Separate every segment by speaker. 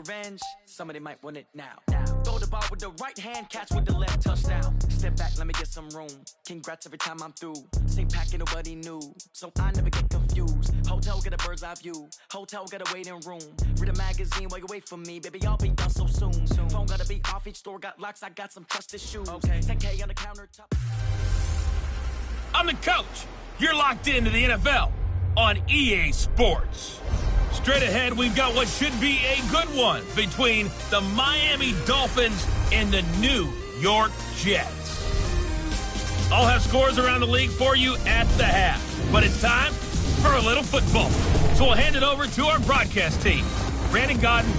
Speaker 1: revenge, somebody might want it now. Throw the ball with the right hand, catch with the left, touchdown. Step back, let me get some room. Congrats every time I'm through. Same pack and nobody knew, so I never get confused. Hotel get a bird's eye view. Hotel got a waiting room. Read a magazine while you wait for me, baby. I'll be done so soon. Phone gotta be off, each store got locks. I got some trusted shoes. Okay, 10K on the countertop.
Speaker 2: I'm the coach. You're locked into the NFL on EA Sports. Straight ahead, we've got what should be a good one between the Miami Dolphins and the New York Jets. I'll have scores around the league for you at the half, but it's time for a little football. So we'll hand it over to our broadcast team, Brandon Godden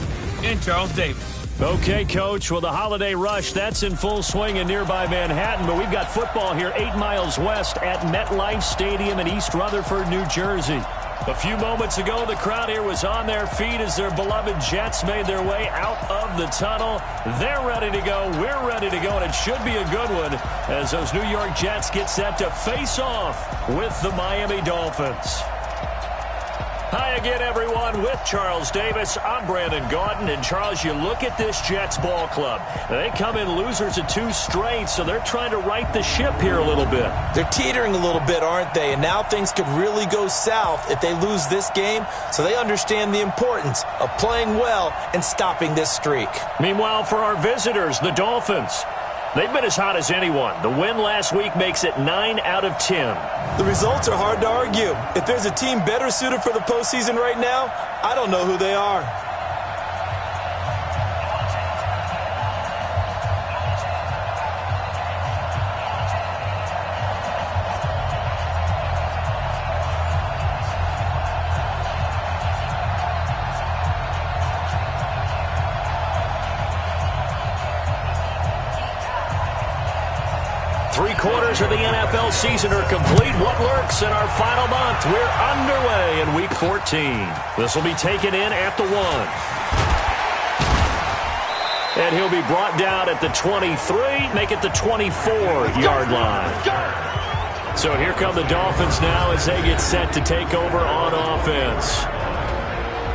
Speaker 2: and Charles Davis.
Speaker 3: Okay, Coach. Well, the holiday rush, that's in full swing in nearby Manhattan, but we've got football here 8 miles west at MetLife Stadium in East Rutherford, New Jersey. A few moments ago, the crowd here was on their feet as their beloved Jets made their way out of the tunnel. They're ready to go. We're ready to go, and it should be a good one as those New York Jets get set to face off with the Miami Dolphins. Hi again, everyone. With Charles Davis, I'm Brandon Gaudin. And, Charles, you look at this Jets ball club. They come in losers of 2 straight, so they're trying to right the ship here a little bit.
Speaker 4: They're teetering a little bit, aren't they? And now things could really go south if they lose this game, so they understand the importance of playing well and stopping this streak.
Speaker 3: Meanwhile, for our visitors, the Dolphins, they've been as hot as anyone. The win last week makes it 9 out of 10.
Speaker 4: The results are hard to argue. If there's a team better suited for the postseason right now, I don't know who they are.
Speaker 3: Three-quarters of the NFL season are complete. What lurks in our final month? We're underway in Week 14. This will be taken in at the 1. And he'll be brought down at the 23, make it the 24-yard line. So here come the Dolphins now as they get set to take over on offense.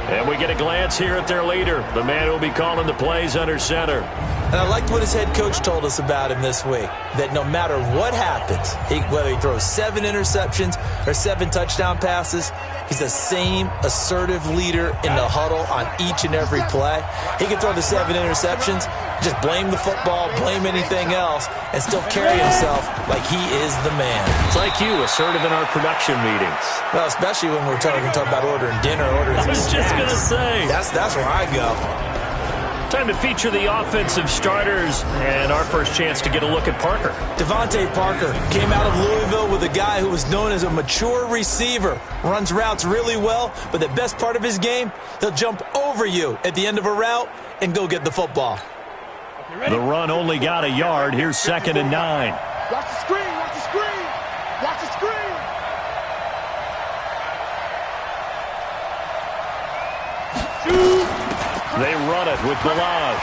Speaker 3: And we get a glance here at their leader, the man who will be calling the plays under center.
Speaker 4: And I liked what his head coach told us about him this week, that no matter what happens, whether he throws 7 interceptions or 7 touchdown passes, he's the same assertive leader in the huddle on each and every play. He can throw the 7 interceptions, just blame the football, blame anything else, and still carry himself like he is the man.
Speaker 3: It's like you, assertive in our production meetings.
Speaker 4: Well, especially when we're talking about ordering dinner, ordering
Speaker 3: I was just going to say.
Speaker 4: That's where I go.
Speaker 3: Time to feature the offensive starters and our first chance to get a look at Parker.
Speaker 4: Devontae Parker came out of Louisville with a guy who was known as a mature receiver. Runs routes really well, but the best part of his game, he'll jump over you at the end of a route and go get the football.
Speaker 3: The run only got a yard. Here's 2nd and 9.
Speaker 5: Watch the screen, watch the screen, watch the screen.
Speaker 3: They run it with Balaj.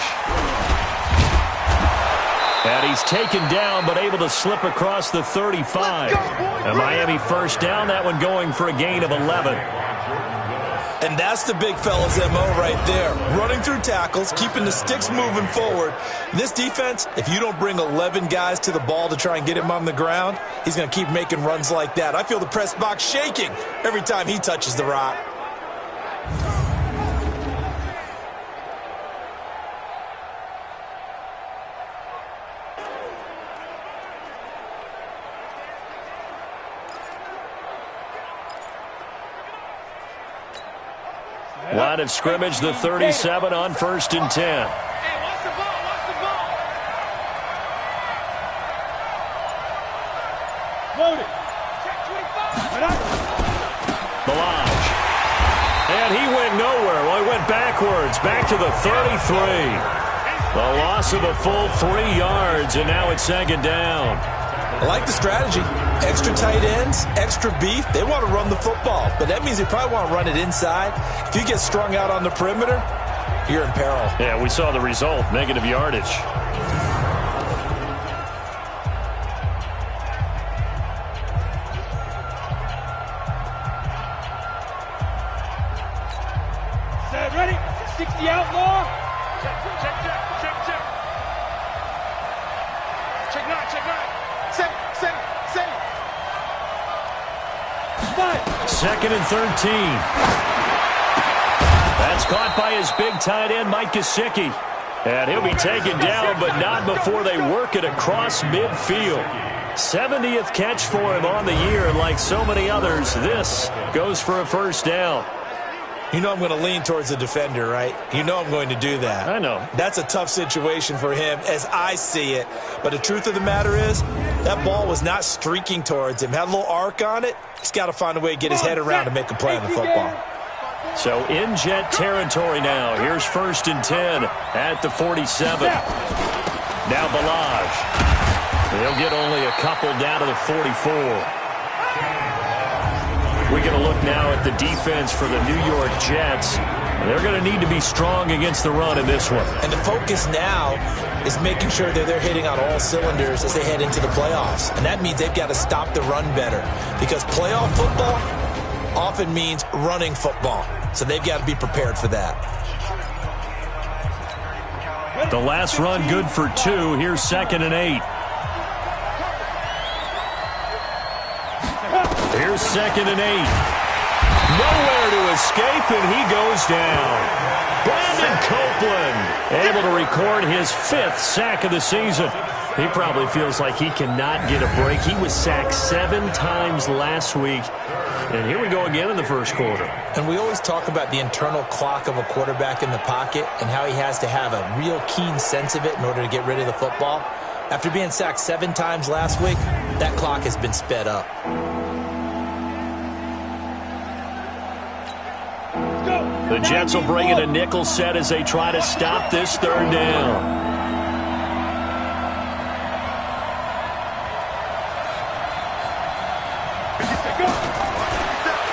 Speaker 3: And he's taken down but able to slip across the 35. A Miami first down, that one going for a gain of 11.
Speaker 4: And that's the big fella's MO right there. Running through tackles, keeping the sticks moving forward. This defense, if you don't bring 11 guys to the ball to try and get him on the ground, he's going to keep making runs like that. I feel the press box shaking every time he touches the rock.
Speaker 3: Line of scrimmage, the 37 on 1st and 10.
Speaker 5: Hey, watch the ball, watch the ball. Load it. Check 25.
Speaker 3: Balaj. And he went nowhere. Well, he went backwards, back to the 33. The loss of a full 3 yards, and now it's 2nd down.
Speaker 4: I like the strategy. Extra tight ends, extra beef. They want to run the football, but that means they probably want to run it inside. If you get strung out on the perimeter, you're in peril.
Speaker 3: Yeah, we saw the result, negative yardage.
Speaker 5: Set, ready, 360 outlaw. Check. Check 9. Safe.
Speaker 3: Second and 13. That's caught by his big tight end, Mike Gesicki. And he'll be taken down, but not before they work it across midfield. 70th catch for him on the year, and like so many others, this goes for a first down.
Speaker 4: You know I'm going to lean towards the defender, right? You know I'm going to do that.
Speaker 3: I know.
Speaker 4: That's a tough situation for him as I see it. But the truth of the matter is, that ball was not streaking towards him. Had a little arc on it. He's got to find a way to get his head around to make a play on the football.
Speaker 3: So in Jet territory now. Here's 1st and 10 at the 47. Now Balaj. They'll get only a couple down to the 44. We're going to look now at the defense for the New York Jets. They're going to need to be strong against the run in this one.
Speaker 4: And the focus now is making sure that they're hitting on all cylinders as they head into the playoffs. And that means they've got to stop the run better. Because playoff football often means running football. So they've got to be prepared for that.
Speaker 3: The last run good for 2. Here's 2nd and 8. Here's 2nd and 8. Nowhere to escape, and he goes down. Brandon Copeland able to record his 5th sack of the season. He probably feels like he cannot get a break. He was sacked 7 times last week. And here we go again in the first quarter.
Speaker 4: And we always talk about the internal clock of a quarterback in the pocket and how he has to have a real keen sense of it in order to get rid of the football. After being sacked 7 times last week, that clock has been sped up.
Speaker 3: The Jets will bring in a nickel set as they try to stop this 3rd down.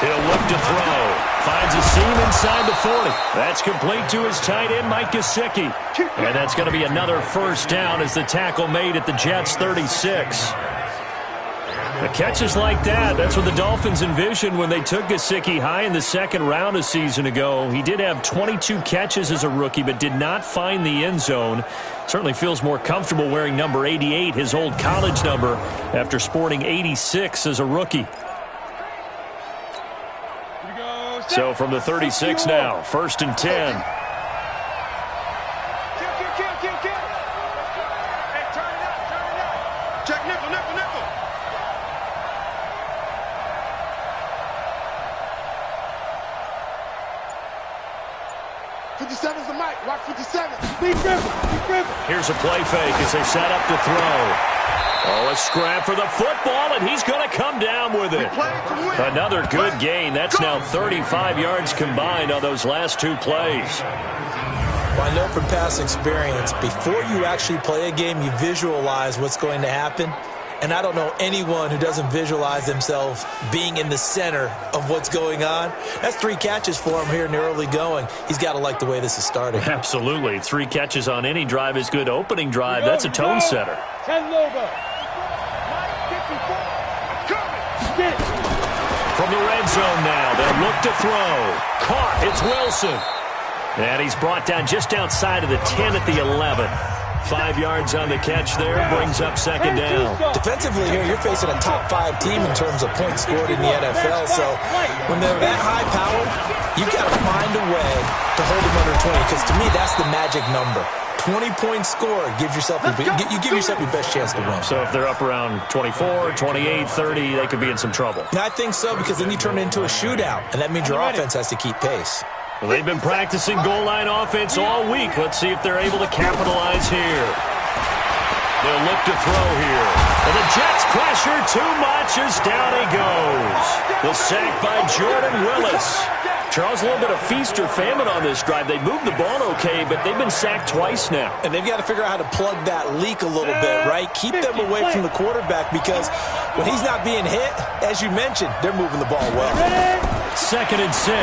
Speaker 3: He'll look to throw. Finds a seam inside the 40. That's complete to his tight end, Mike Gesicki. And that's going to be another first down as the tackle made at the Jets' 36. The catches like that, that's what the Dolphins envisioned when they took Gesicki high in the 2nd round a season ago. He did have 22 catches as a rookie, but did not find the end zone. Certainly feels more comfortable wearing number 88, his old college number, after sporting 86 as a rookie. So from the 36 now, 1st and 10.
Speaker 5: Check nickel. 57's the mic. Watch 57. Be dribble.
Speaker 3: Here's a play fake as they set up to throw. Oh, a scrap for the football, and he's going to come down with it. Another good gain. That's now 35 yards combined on those last 2 plays.
Speaker 4: Well, I know from past experience, before you actually play a game, you visualize what's going to happen. And I don't know anyone who doesn't visualize themselves being in the center of what's going on. That's 3 catches for him here in the early going. He's got to like the way this is starting.
Speaker 3: Absolutely. 3 catches on any drive is good opening drive. That's a tone setter.
Speaker 5: 10 logo.
Speaker 3: From the red zone now, they'll look to throw. Caught. It's Wilson. And he's brought down just outside of the 10 at the 11. 5 yards on the catch there, brings up 2nd down.
Speaker 4: Defensively here, you're facing a top 5 team in terms of points scored in the NFL. So when they're that high powered, you've got to find a way to hold them under 20. Because to me, that's the magic number. 20-point score gives yourself you give yourself your best chance to win.
Speaker 3: So if they're up around 24, 28, 30, they could be in some trouble.
Speaker 4: And I think so, because then you turn it into a shootout, and that means your offense has to keep pace.
Speaker 3: Well, they've been practicing goal line offense all week. Let's see if they're able to capitalize here. They'll look to throw here. And the Jets pressure too much as down he goes. The sack by Jordan Willis. Charles, a little bit of feast or famine on this drive. They moved the ball okay, but they've been sacked twice now.
Speaker 4: And they've got to figure out how to plug that leak a little bit, right? Keep them away from the quarterback, because when he's not being hit, as you mentioned, they're moving the ball well.
Speaker 3: 2nd and 6.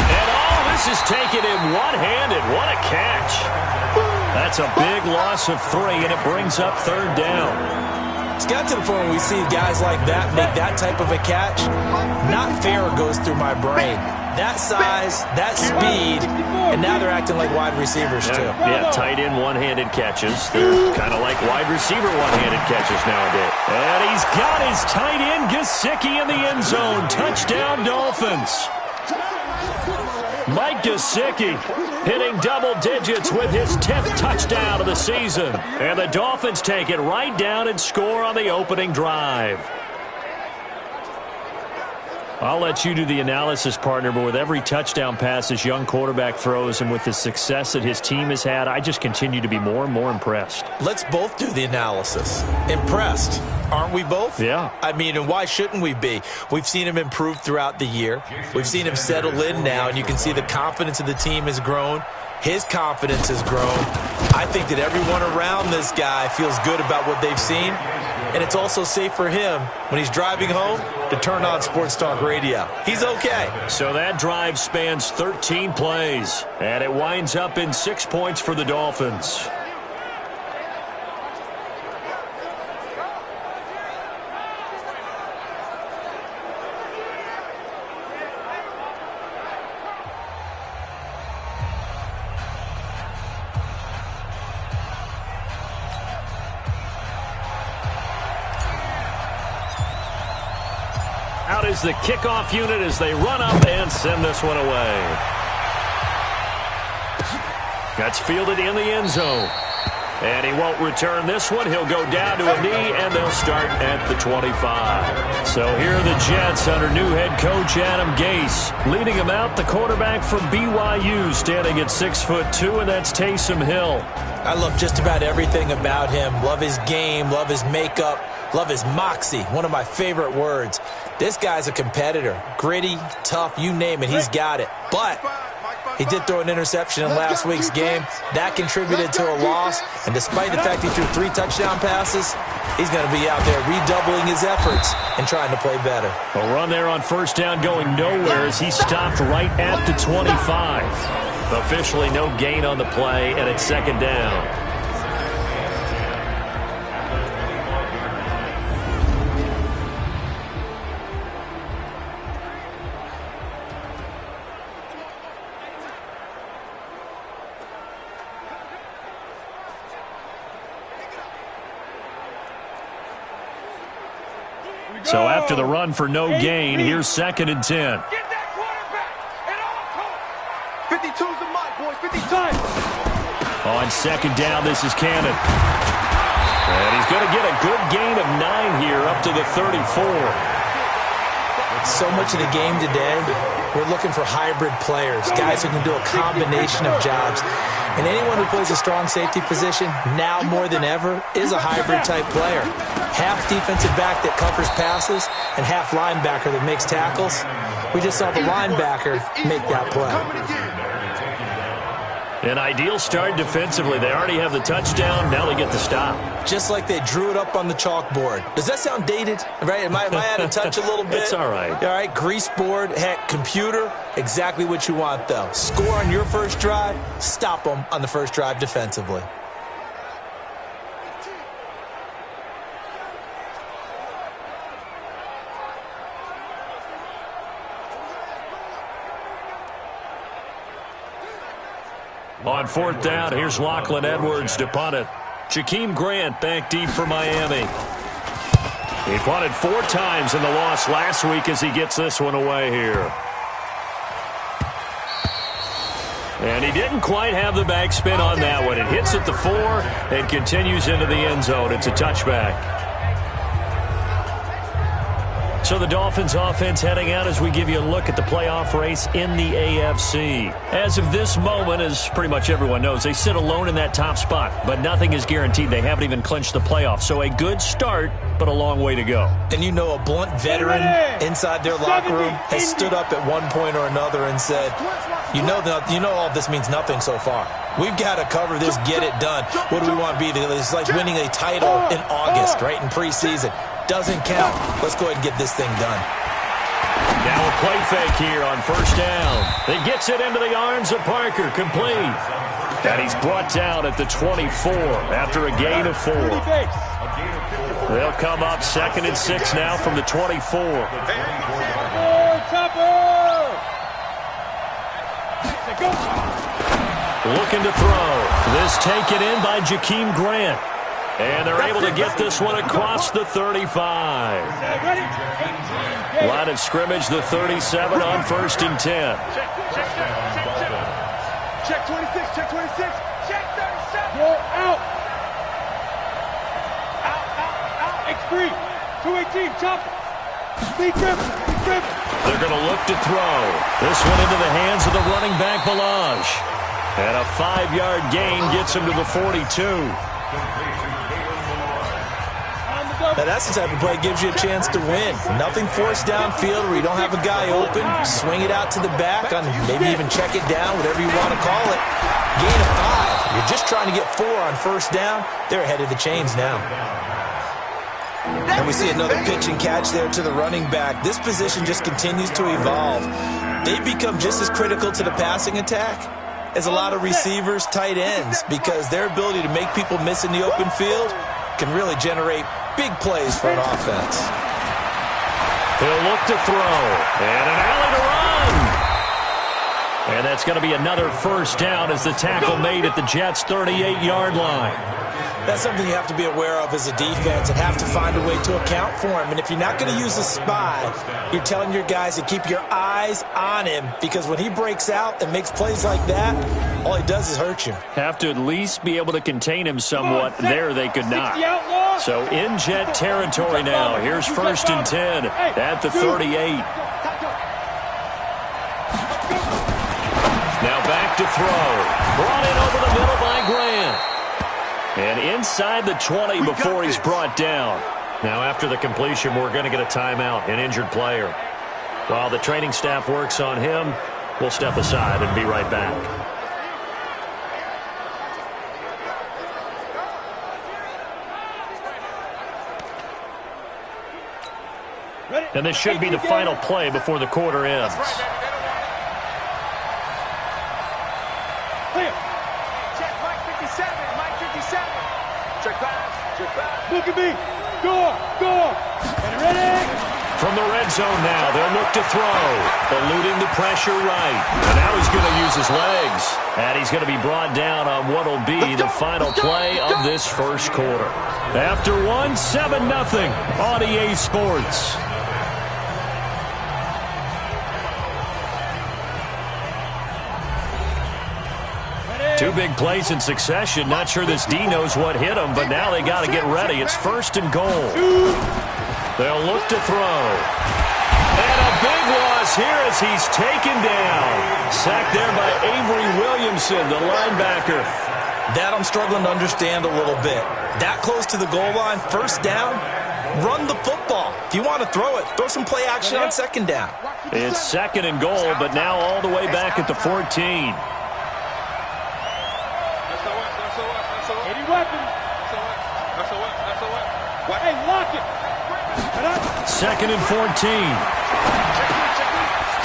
Speaker 3: And all this is taken in one-handed. What a catch. That's a big loss of 3, and it brings up 3rd down.
Speaker 4: It's got to the point where we see guys like that make that type of a catch. Not fair goes through my brain. That size, that speed, and now they're acting like wide receivers too.
Speaker 3: Yeah, tight end one-handed catches. They're kind of like wide receiver one-handed catches nowadays. And he's got his tight end Gesicki in the end zone. Touchdown, Dolphins. Mike Gesicki hitting double digits with his 10th touchdown of the season. And the Dolphins take it right down and score on the opening drive. I'll let you do the analysis, partner, but with every touchdown pass this young quarterback throws and with the success that his team has had, I just continue to be more and more impressed.
Speaker 4: Let's both do the analysis. Impressed, aren't we both?
Speaker 3: Yeah.
Speaker 4: I mean, and why shouldn't we be? We've seen him improve throughout the year. We've seen him settle in now, and you can see the confidence of the team has grown. His confidence has grown. I think that everyone around this guy feels good about what they've seen. And it's also safe for him when he's driving home to turn on Sports Talk Radio. He's okay.
Speaker 3: So that drive spans 13 plays, and it winds up in 6 points for the Dolphins. Out is the kickoff unit as they run up and send this one away. That's fielded in the end zone. And he won't return this one. He'll go down to a knee, and they'll start at the 25. So here are the Jets under new head coach Adam Gase. Leading him out, the quarterback from BYU, standing at 6'2", and that's Taysom Hill.
Speaker 4: I love just about everything about him. Love his game, love his makeup, love his moxie, one of my favorite words. This guy's a competitor. Gritty, tough, you name it, he's got it. But he did throw an interception in last week's game. That contributed to a loss. And despite the fact he threw 3 touchdown passes, he's going to be out there redoubling his efforts and trying to play better.
Speaker 3: A run there on first down going nowhere as he stopped right at the 25. Officially no gain on the play, and it's second down. So after the run for no gain, here's 2nd and 10.
Speaker 5: Get that quarterback at all costs. 52's the mark, boys. 50 times.
Speaker 3: On second down, this is Cannon. And he's going to get a good gain of 9 here up to the 34.
Speaker 4: So much of the game today, we're looking for hybrid players, guys who can do a combination of jobs. And anyone who plays a strong safety position, now more than ever, is a hybrid-type player. Half defensive back that covers passes and half linebacker that makes tackles. We just saw the linebacker make that play.
Speaker 3: An ideal start defensively. They already have the touchdown. Now they get the stop.
Speaker 4: Just like they drew it up on the chalkboard. Does that sound dated? Right? Am I out of touch a little bit?
Speaker 3: It's all right.
Speaker 4: All right, grease board, heck, computer, exactly what you want, though. Score on your first drive, stop them on the first drive defensively.
Speaker 3: On fourth down, here's Lachlan Edwards to punt it. Jakeem Grant back deep for Miami. He punted 4 times in the loss last week as he gets this one away here. And he didn't quite have the backspin on that one. It hits at the 4 and continues into the end zone. It's a touchback. So the Dolphins offense heading out as we give you a look at the playoff race in the AFC. As of this moment, as pretty much everyone knows, they sit alone in that top spot, but nothing is guaranteed. They haven't even clinched the playoffs. So a good start, but a long way to go.
Speaker 4: And you know, a blunt veteran inside their locker room has stood up at one point or another and said, you know all this means nothing so far. We've got to cover this, get it done. What do we want to be? It's like winning a title in August, right, in preseason. Doesn't count. Let's go ahead and get this thing done.
Speaker 3: Now a play fake here on first down. He gets it into the arms of Parker, complete. And he's brought down at the 24 after a gain of 4. They'll come up 2nd and 6 now from the 24. Looking to throw. This taken in by Jakeem Grant. And they're able to get this one across the 35. Line of scrimmage, the 37 on 1st and 10.
Speaker 5: Check 26, check 26, check 37. Go out. Out. X3, 218, chop it. Speed grip.
Speaker 3: They're going to look to throw. This one into the hands of the running back, Balaj. And a 5-yard gain gets him to the 42.
Speaker 4: Now that's the type of play that gives you a chance to win. Nothing forced downfield where you don't have a guy open. Swing it out to the back, on maybe even check it down, whatever you want to call it. Gain of 5. You're just trying to get 4 on 1st down. They're ahead of the chains now. And we see another pitch and catch there to the running back. This position just continues to evolve. They become just as critical to the passing attack as a lot of receivers, tight ends, because their ability to make people miss in the open field can really generate big plays for an offense.
Speaker 3: He'll look to throw. And an alley to run. And that's going to be another 1st down as the tackle made at the Jets' 38-yard line.
Speaker 4: That's something you have to be aware of as a defense and have to find a way to account for him. And if you're not going to use a spy, you're telling your guys to keep your eyes on him, because when he breaks out and makes plays like that, all he does is hurt you.
Speaker 3: Have to at least be able to contain him somewhat. There they could not. So in Jet territory now. Here's 1st and 10 at the 38. Now back to throw. Brought in over the middle by Grant. And inside the 20 before he's brought down. Now after the completion, we're going to get a timeout, an injured player. While the training staff works on him, we'll step aside and be right back. And this should be the final play before the quarter ends.
Speaker 5: Look at me. Go. And ready.
Speaker 3: From the red zone now, they'll look to throw. Eluding the pressure right. And now he's going to use his legs. And he's going to be brought down on what will be the final play of this 1st quarter. After 7-0 on EA Sports. Two big plays in succession. Not sure this D knows what hit him, but now they got to get ready. It's 1st and goal. They'll look to throw. And a big loss here as he's taken down. Sacked there by Avery Williamson, the linebacker.
Speaker 4: That I'm struggling to understand a little bit. That close to the goal line, 1st down, run the football. If you want to throw it, throw some play action on 2nd down.
Speaker 3: It's 2nd and goal, but now all the way back at the 14.
Speaker 5: Hey, lock it.
Speaker 3: 2nd and 14.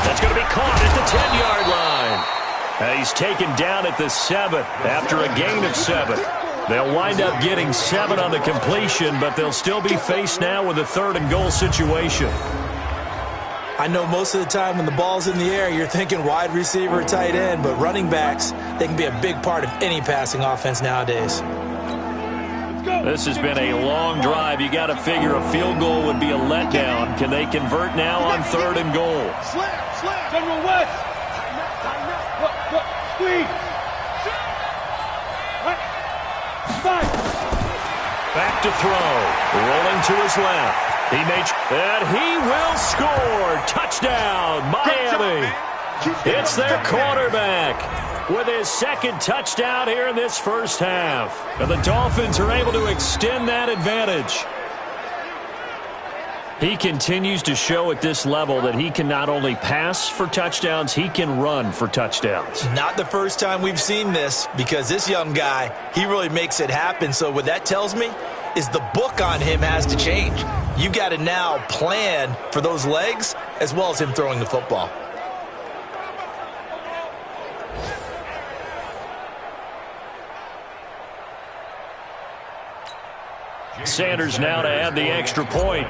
Speaker 3: That's going to be caught at the 10-yard line. He's taken down at the 7 after a gain of 7. They'll wind up getting 7 on the completion, but they'll still be faced now with a 3rd and goal situation.
Speaker 4: I know most of the time when the ball's in the air, you're thinking wide receiver, tight end, but running backs, they can be a big part of any passing offense nowadays.
Speaker 3: This has been a long drive. You got to figure a field goal would be a letdown. Can they convert now on 3rd and goal?
Speaker 5: Slam. General West. Squeeze.
Speaker 3: Back to throw. Rolling to his left. And he will score. Touchdown, Miami. It's their quarterback with his 2nd touchdown here in this 1st half. And the Dolphins are able to extend that advantage. He continues to show at this level that he can not only pass for touchdowns, he can run for touchdowns.
Speaker 4: Not the first time we've seen this, because this young guy, he really makes it happen. So what that tells me is the book on him has to change. You've got to now plan for those legs as well as him throwing the football.
Speaker 3: Sanders now to add the extra point.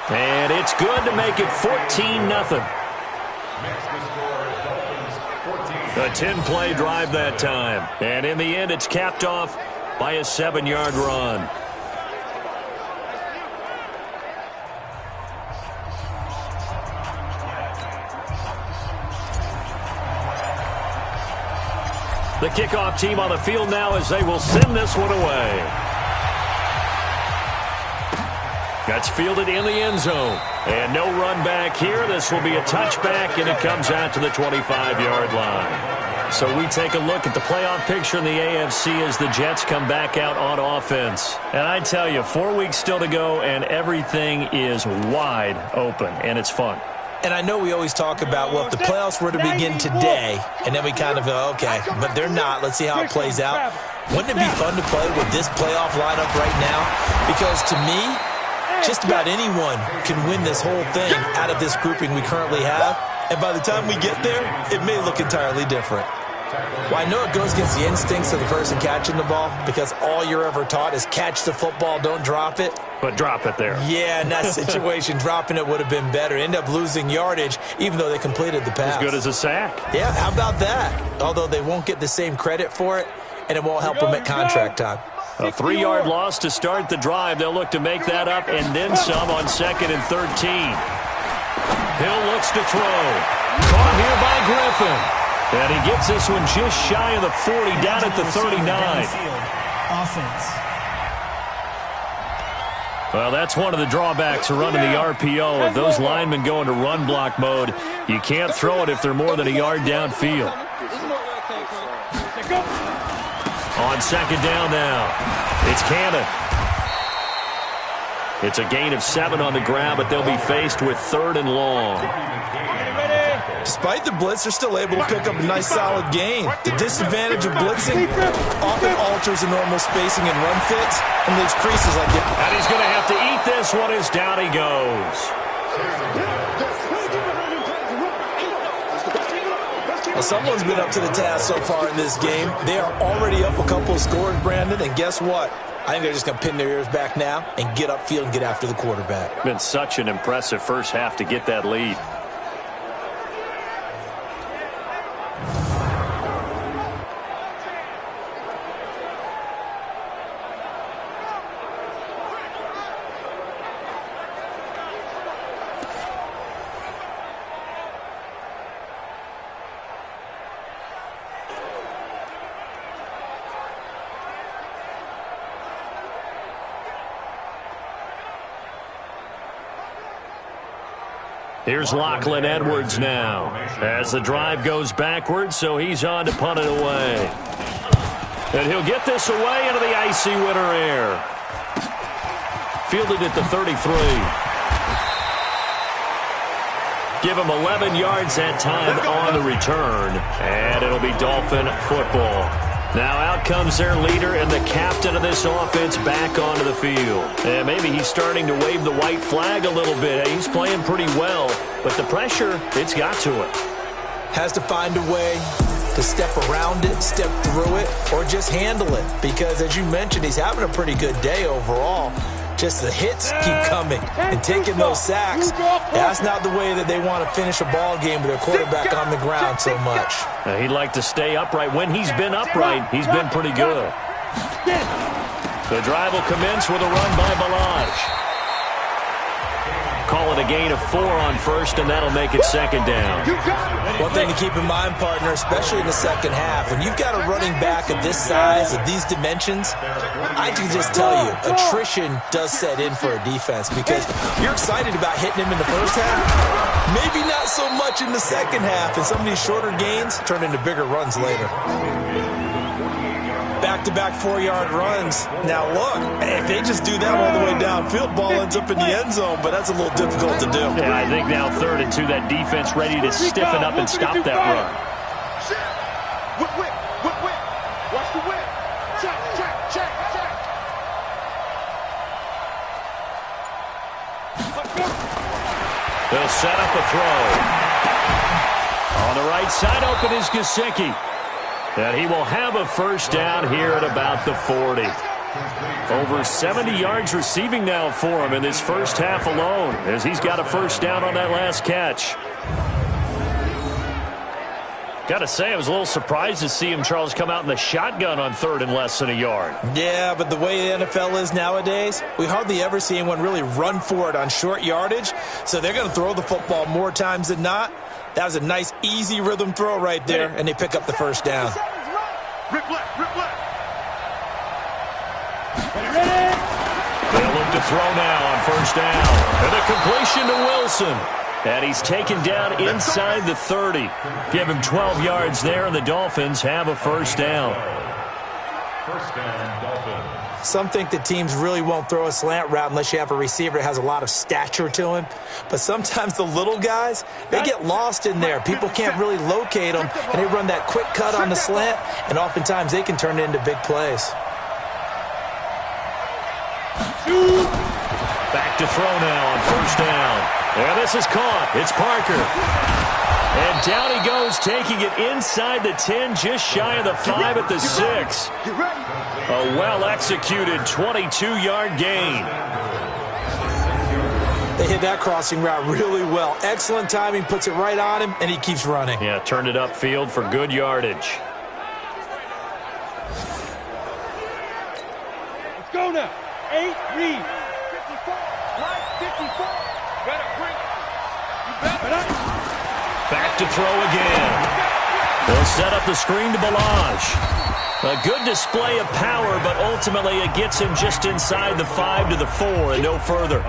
Speaker 3: And it's good to make it 14-0. A 10-play drive that time. And in the end, it's capped off by a 7-yard run. The kickoff team on the field now as they will send this one away. That's fielded in the end zone. And no run back here. This will be a touchback, and it comes out to the 25-yard line. So we take a look at the playoff picture in the AFC as the Jets come back out on offense. And I tell you, 4 weeks still to go, and everything is wide open, and it's fun.
Speaker 4: And I know we always talk about, well, if the playoffs were to begin today, and then we kind of go, okay, but they're not. Let's see how it plays out. Wouldn't it be fun to play with this playoff lineup right now? Because to me, just about anyone can win this whole thing out of this grouping we currently have. And by the time we get there, it may look entirely different. Well, I know it goes against the instincts of the person catching the ball because all you're ever taught is catch the football, don't drop it.
Speaker 3: But drop it there.
Speaker 4: Yeah, in that situation, dropping it would have been better. End up losing yardage, even though they completed the pass.
Speaker 3: As good as a sack.
Speaker 4: Yeah, how about that? Although they won't get the same credit for it, and it won't help them at contract time.
Speaker 3: A 3-yard loss to start the drive. They'll look to make that up and then some on 2nd and 13. Hill looks to throw. Caught here by Griffin. And he gets this one just shy of the 40, down at the 39.
Speaker 6: Offense.
Speaker 3: Well, that's one of the drawbacks of running the RPO. If those linemen go into run block mode, you can't throw it if they're more than a yard downfield. On 2nd down now, it's Cannon. It's a gain of 7 on the ground, but they'll be faced with 3rd and long.
Speaker 4: Despite the blitz, they're still able to pick up a nice solid gain. The disadvantage of blitzing often alters the normal spacing and run fits and leaves creases like it.
Speaker 3: And he's going to have to eat this one as down he goes.
Speaker 4: Well, someone's been up to the task so far in this game. They are already up a couple of scores, Brandon, and guess what? I think they're just going to pin their ears back now and get upfield and get after the quarterback.
Speaker 3: Been such an impressive first half to get that lead. Here's Lachlan Edwards now as the drive goes backwards, so he's on to punt it away. And he'll get this away into the icy winter air. Fielded at the 33. Give him 11 yards that time on the return, and it'll be Dolphin football. Now out comes their leader and the captain of this offense back onto the field. And maybe he's starting to wave the white flag a little bit. He's playing pretty well, but the pressure, it's got to it.
Speaker 4: Has to find a way to step around it, step through it, or just handle it. Because as you mentioned, he's having a pretty good day overall. Just the hits keep coming and taking those sacks. That's not the way that they want to finish a ball game with their quarterback on the ground so much.
Speaker 3: He'd like to stay upright. When he's been upright, he's been pretty good. The drive will commence with a run by Balaj. Call it a gain of 4 on first, and that'll make it 2nd down.
Speaker 4: One thing to keep in mind, partner, especially in the second half, when you've got a running back of this size, of these dimensions, I can just tell you, attrition does set in for a defense because you're excited about hitting him in the first half, maybe not so much in the second half, and some of these shorter gains turn into bigger runs later. Back-to-back 4-yard runs. Now, look, if they just do that all the way downfield, ball ends up in the end zone, but that's a little difficult to do.
Speaker 3: Yeah, I think now 3rd and 2, that defense ready to stiffen up and stop that run.
Speaker 5: Whip, whip, whip, whip. Watch the whip. Check, check, check, check.
Speaker 3: They'll set up a throw. On the right side, open is Gesicki. And he will have a first down here at about the 40. Over 70 yards receiving now for him in this first half alone, as he's got a first down on that last catch. Got to say, I was a little surprised to see him, Charles, come out in the shotgun on third and less than a yard.
Speaker 4: Yeah, but the way the NFL is nowadays, we hardly ever see anyone really run for it on short yardage. So they're going to throw the football more times than not. That was a nice, easy rhythm throw right there, and they pick up the first down.
Speaker 5: Rip left, rip left.
Speaker 3: They'll look to throw now on first down. And a completion to Wilson. And he's taken down inside the 30. Give him 12 yards there, and the Dolphins have a first down.
Speaker 2: First down, Dolphins.
Speaker 4: Some think that teams really won't throw a slant route unless you have a receiver that has a lot of stature to him. But sometimes the little guys, they get lost in there. People can't really locate them, and they run that quick cut on the slant, and oftentimes they can turn it into big plays.
Speaker 3: Back to throw now on first down. And this is caught. It's Parker. And down he goes, taking it inside the 10, just shy of the 5 at the 6. A well-executed 22-yard gain.
Speaker 4: They hit that crossing route really well. Excellent timing, puts it right on him, and he keeps running.
Speaker 3: Yeah, turned it upfield for good yardage.
Speaker 5: Let's go now. 8, read. 54. Line 54.
Speaker 3: Back to throw again. They'll set up the screen to Balaj. A good display of power, but ultimately it gets him just inside the 5 to the 4 and no further.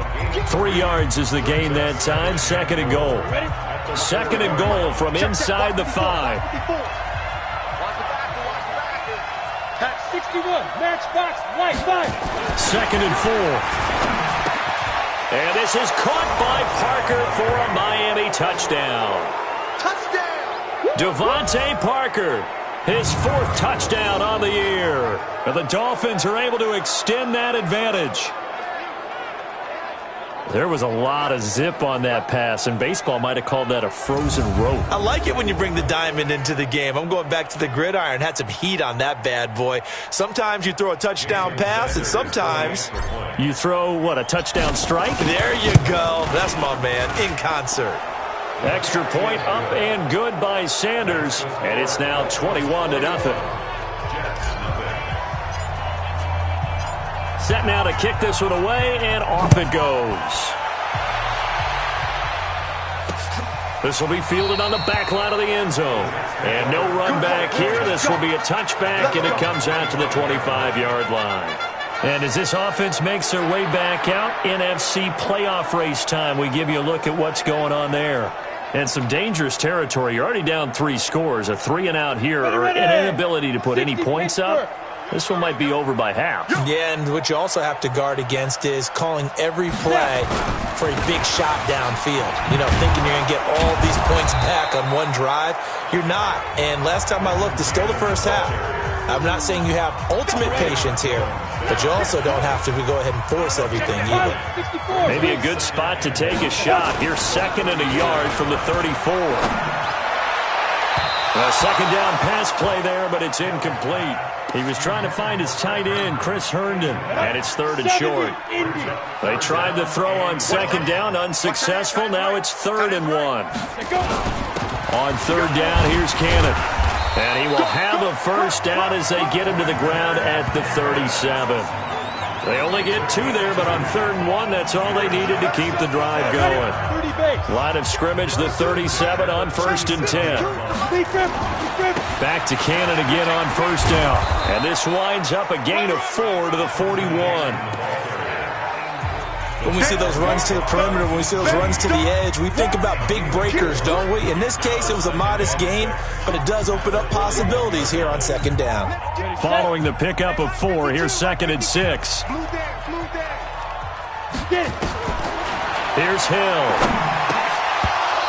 Speaker 3: 3 yards is the gain that time. Second and goal. Second and goal from inside the 5.
Speaker 5: Pat 61. Match box. White 5.
Speaker 3: Second and 4. And this is caught by Parker for a Miami touchdown.
Speaker 5: Touchdown!
Speaker 3: Devontae Parker, his 4th touchdown on the year. And the Dolphins are able to extend that advantage. There was a lot of zip on that pass, and baseball might have called that a frozen rope.
Speaker 4: I like it when you bring the diamond into the game. I'm going back to the gridiron. Had some heat on that bad boy. Sometimes you throw a touchdown pass, and sometimes
Speaker 3: you throw, what, a touchdown strike?
Speaker 4: There you go. That's my man, in concert.
Speaker 3: Extra point up and good by Sanders, and it's now 21-0. Set now to kick this one away, and off it goes. This will be fielded on the back line of the end zone. And no run back here. This will be a touchback, and it comes out to the 25-yard line. And as this offense makes their way back out, NFC playoff race time, we give you a look at what's going on there. And some dangerous territory. You're already down 3 scores. A 3-and-out here, or an inability to put any points up. This one might be over by half.
Speaker 4: Yeah, and what you also have to guard against is calling every play for a big shot downfield. You know, thinking you're going to get all these points back on one drive. You're not. And last time I looked, it's still the first half. I'm not saying you have ultimate patience here, but you also don't have to go ahead and force everything either.
Speaker 3: Maybe a good spot to take a shot. Here's 2nd and a yard from the 34. A second down pass play there, but it's incomplete. He was trying to find his tight end, Chris Herndon, and it's 3rd and short. They tried to throw on 2nd down, unsuccessful. Now it's 3rd and 1. On 3rd down, here's Cannon. And he will have a first down as they get him to the ground at the 37. They only get 2 there, but on 3rd and 1, that's all they needed to keep the drive going. Line of scrimmage, the 37 on 1st and 10. Back to Cannon again on first down. And this winds up a gain of 4 to the 41.
Speaker 4: When we see those runs to the perimeter, when we see those runs to the edge, we think about big breakers, don't we? In this case, it was a modest gain, but it does open up possibilities here on 2nd down.
Speaker 3: Following the pickup of 4, here's 2nd and 6. Here's Hill.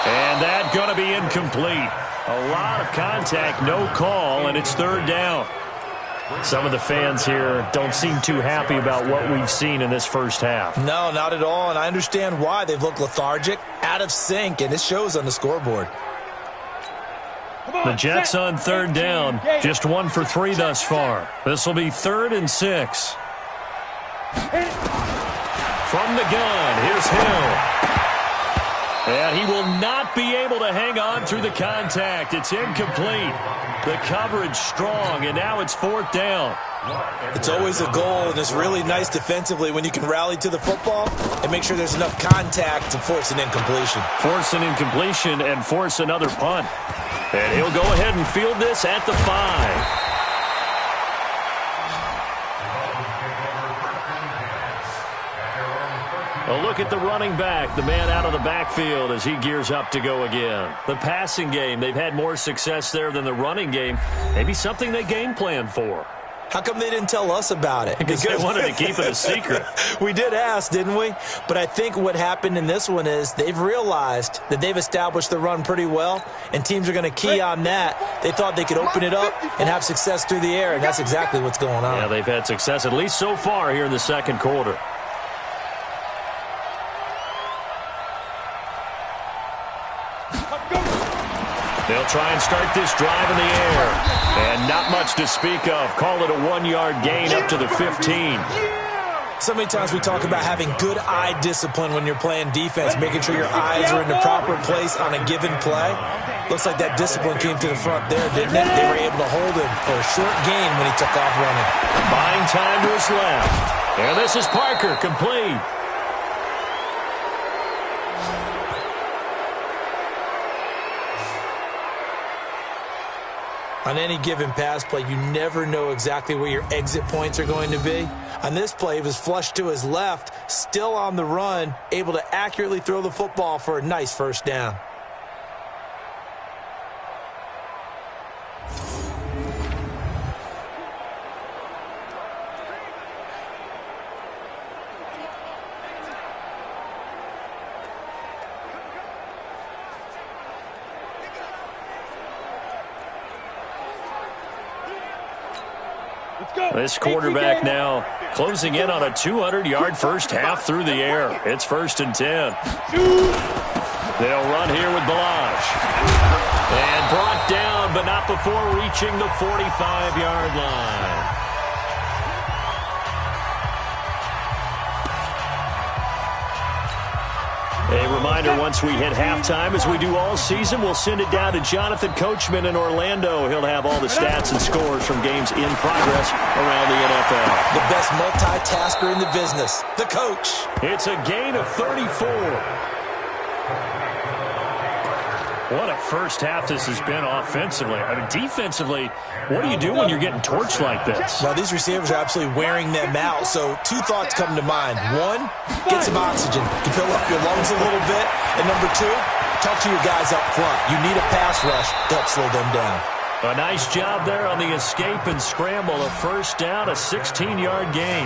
Speaker 3: And that's going to be incomplete. A lot of contact, no call, and it's 3rd down. Some of the fans here don't seem too happy about what we've seen in this first half.
Speaker 4: No, not at all, and I understand why. They've looked lethargic, out of sync, and it shows on the scoreboard.
Speaker 3: The Jets on 3rd down, just 1 for 3 thus far. This will be 3rd and 6. From the gun, here's Hill. And he will not be able to hang on through the contact. It's incomplete. The coverage strong, and now it's 4th down.
Speaker 4: It's always a goal, and it's really nice defensively when you can rally to the football and make sure there's enough contact to force an incompletion.
Speaker 3: Force an incompletion and force another punt. And he'll go ahead and field this at the 5. A look at the running back, the man out of the backfield as he gears up to go again. The passing game, they've had more success there than the running game. Maybe something they game plan for.
Speaker 4: How come they didn't tell us about it?
Speaker 3: Because they wanted to keep it a secret.
Speaker 4: We did ask, didn't we? But I think what happened in this one is they've realized that they've established the run pretty well, and teams are going to key on that. They thought they could open it up and have success through the air, and that's exactly what's going on.
Speaker 3: Yeah, they've had success, at least so far here in the second quarter. They'll try and start this drive in the air. And not much to speak of. Call it a 1-yard gain up to the 15.
Speaker 4: So many times we talk about having good eye discipline when you're playing defense, making sure your eyes are in the proper place on a given play. Looks like that discipline came to the front there, didn't it? They were able to hold him for a short gain when he took off running.
Speaker 3: Buying time to his left. And this is Parker, complete.
Speaker 4: On any given pass play, you never know exactly where your exit points are going to be. On this play, he was flushed to his left, still on the run, able to accurately throw the football for a nice first down.
Speaker 3: This quarterback now closing in on a 200-yard first half through the air. It's 1st and 10. They'll run here with Balaj. And brought down, but not before reaching the 45-yard line. A reminder, once we hit halftime, as we do all season, we'll send it down to Jonathan Coachman in Orlando. He'll have all the stats and scores from games in progress around the NFL.
Speaker 4: The best multitasker in the business, the coach.
Speaker 3: It's a gain of 34. What a first half this has been offensively. I mean, defensively, what do you do when you're getting torched like this?
Speaker 4: Well, these receivers are absolutely wearing them out. So 2 thoughts come to mind. 1, get some oxygen. You fill up your lungs a little bit. And number 2, talk to your guys up front. You need a pass rush to help slow them down.
Speaker 3: A nice job there on the escape and scramble. A first down, a 16-yard gain.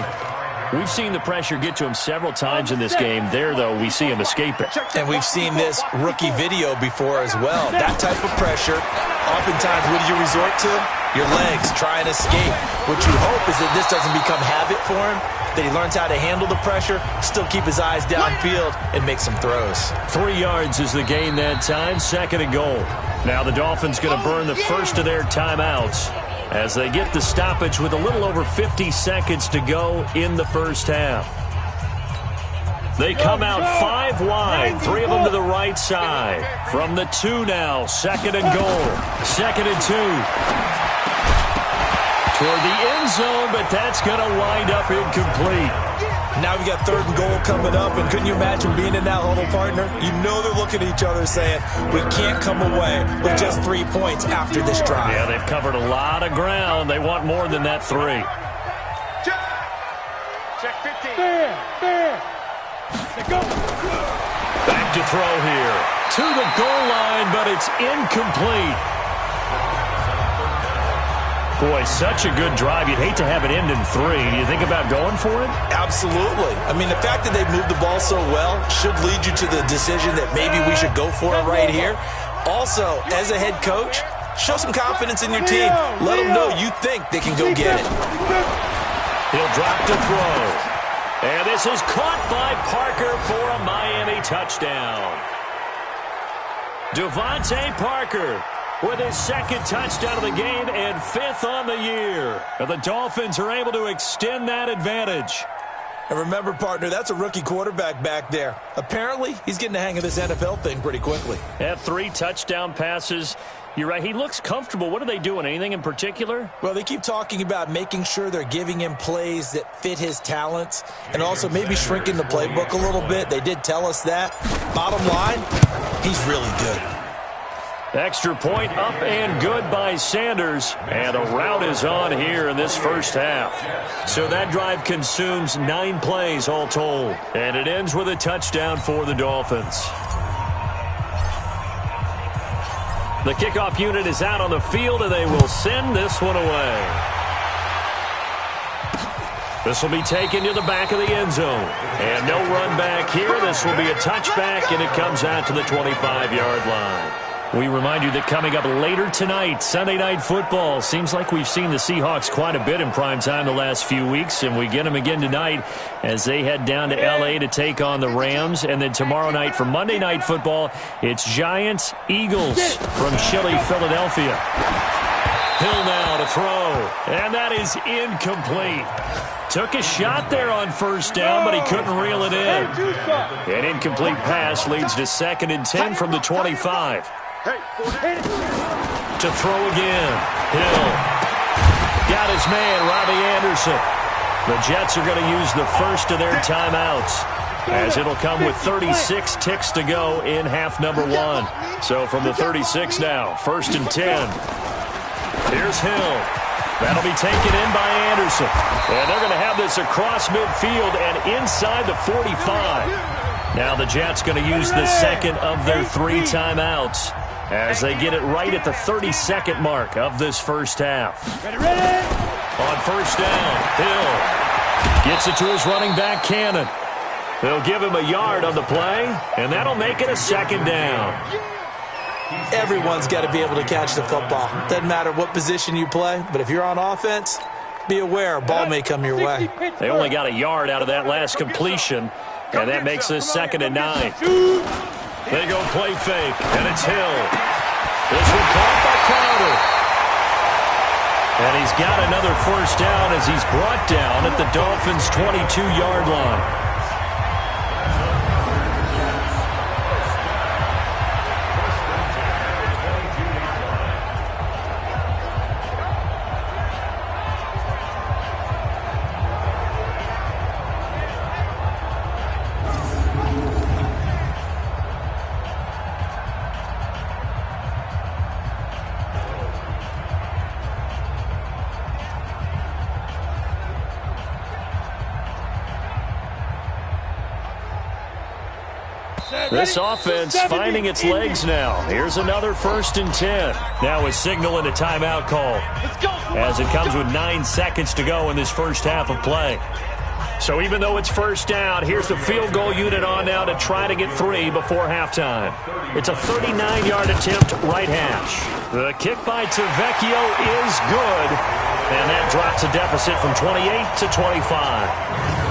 Speaker 3: We've seen the pressure get to him several times in this game. There, though, we see him escape it.
Speaker 4: And we've seen this rookie video before as well. That type of pressure, oftentimes, what do you resort to? Your legs, try and escape. What you hope is that this doesn't become habit for him, that he learns how to handle the pressure, still keep his eyes downfield, and make some throws.
Speaker 3: 3 yards is the gain that time, 2nd and goal. Now the Dolphins going to burn the first of their timeouts as they get the stoppage with a little over 50 seconds to go in the first half. They come out 5 wide, 3 of them to the right side. From the 2 now, 2nd and goal. 2nd and 2. Toward the end zone, but that's going to wind up incomplete.
Speaker 4: Now we got 3rd and goal coming up, and couldn't you imagine being in that huddle, partner? You know they're looking at each other saying, we can't come away with just 3 points after this drive.
Speaker 3: Yeah, they've covered a lot of ground. They want more than that 3.
Speaker 5: Check 15. Fair.
Speaker 3: Back to throw here. To the goal line, but it's incomplete. Boy, such a good drive. You'd hate to have it end in 3. Do you think about going for it?
Speaker 4: Absolutely. I mean, the fact that they've moved the ball so well should lead you to the decision that maybe we should go for it right here. Also, as a head coach, show some confidence in your team. Let them know you think they can go get it.
Speaker 3: He'll drop to throw. And this is caught by Parker for a Miami touchdown. Devontae Parker with his 2nd touchdown of the game and 5th on the year. And the Dolphins are able to extend that advantage.
Speaker 4: And remember, partner, that's a rookie quarterback back there. Apparently, he's getting the hang of this NFL thing pretty quickly.
Speaker 3: Had 3 touchdown passes. You're right. He looks comfortable. What are they doing? Anything in particular?
Speaker 4: Well, they keep talking about making sure they're giving him plays that fit his talents and also maybe shrinking the playbook a little bit. They did tell us that. Bottom line, he's really good.
Speaker 3: Extra point up and good by Sanders. And the route is on here in this first half. So that drive consumes 9 plays all told. And it ends with a touchdown for the Dolphins. The kickoff unit is out on the field, and they will send this one away. This will be taken to the back of the end zone. And no run back here. This will be a touchback, and it comes out to the 25-yard line. We remind you that coming up later tonight, Sunday Night Football. Seems like we've seen the Seahawks quite a bit in prime time the last few weeks, and we get them again tonight as they head down to L.A. to take on the Rams. And then tomorrow night for Monday Night Football, it's Giants-Eagles from Chile, Philadelphia. Hill now to throw, and that is incomplete. Took a shot there on first down, but he couldn't reel it in. An incomplete pass leads to 2nd and 10 from the 25. To throw again. Hill. Got his man, Robbie Anderson. The Jets are going to use the first of their timeouts, as it'll come with 36 ticks to go in half number 1. So from the 36 now, 1st and 10. Here's Hill. That'll be taken in by Anderson. And they're going to have this across midfield and inside the 45. Now the Jets going to use the second of their 3 timeouts as they get it right at the 32nd mark of this first half. On first down, Hill gets it to his running back, Cannon. They'll give him a yard on the play, and that'll make it a 2nd down.
Speaker 4: Everyone's got to be able to catch the football. Doesn't matter what position you play, but if you're on offense, be aware a ball may come your way.
Speaker 3: They only got a yard out of that last completion, and that makes this 2nd and 9. They go play fake, and it's Hill. This one caught by Crowder. And he's got another first down as he's brought down at the Dolphins' 22-yard line. This offense finding its legs now. Here's another 1st and 10. Now a signal and a timeout call as it comes with 9 seconds to go in this first half of play. So even though it's first down, here's the field goal unit on now to try to get 3 before halftime. It's a 39-yard attempt, right hash. The kick by Tavecchio is good, and that drops a deficit from 28 to 25.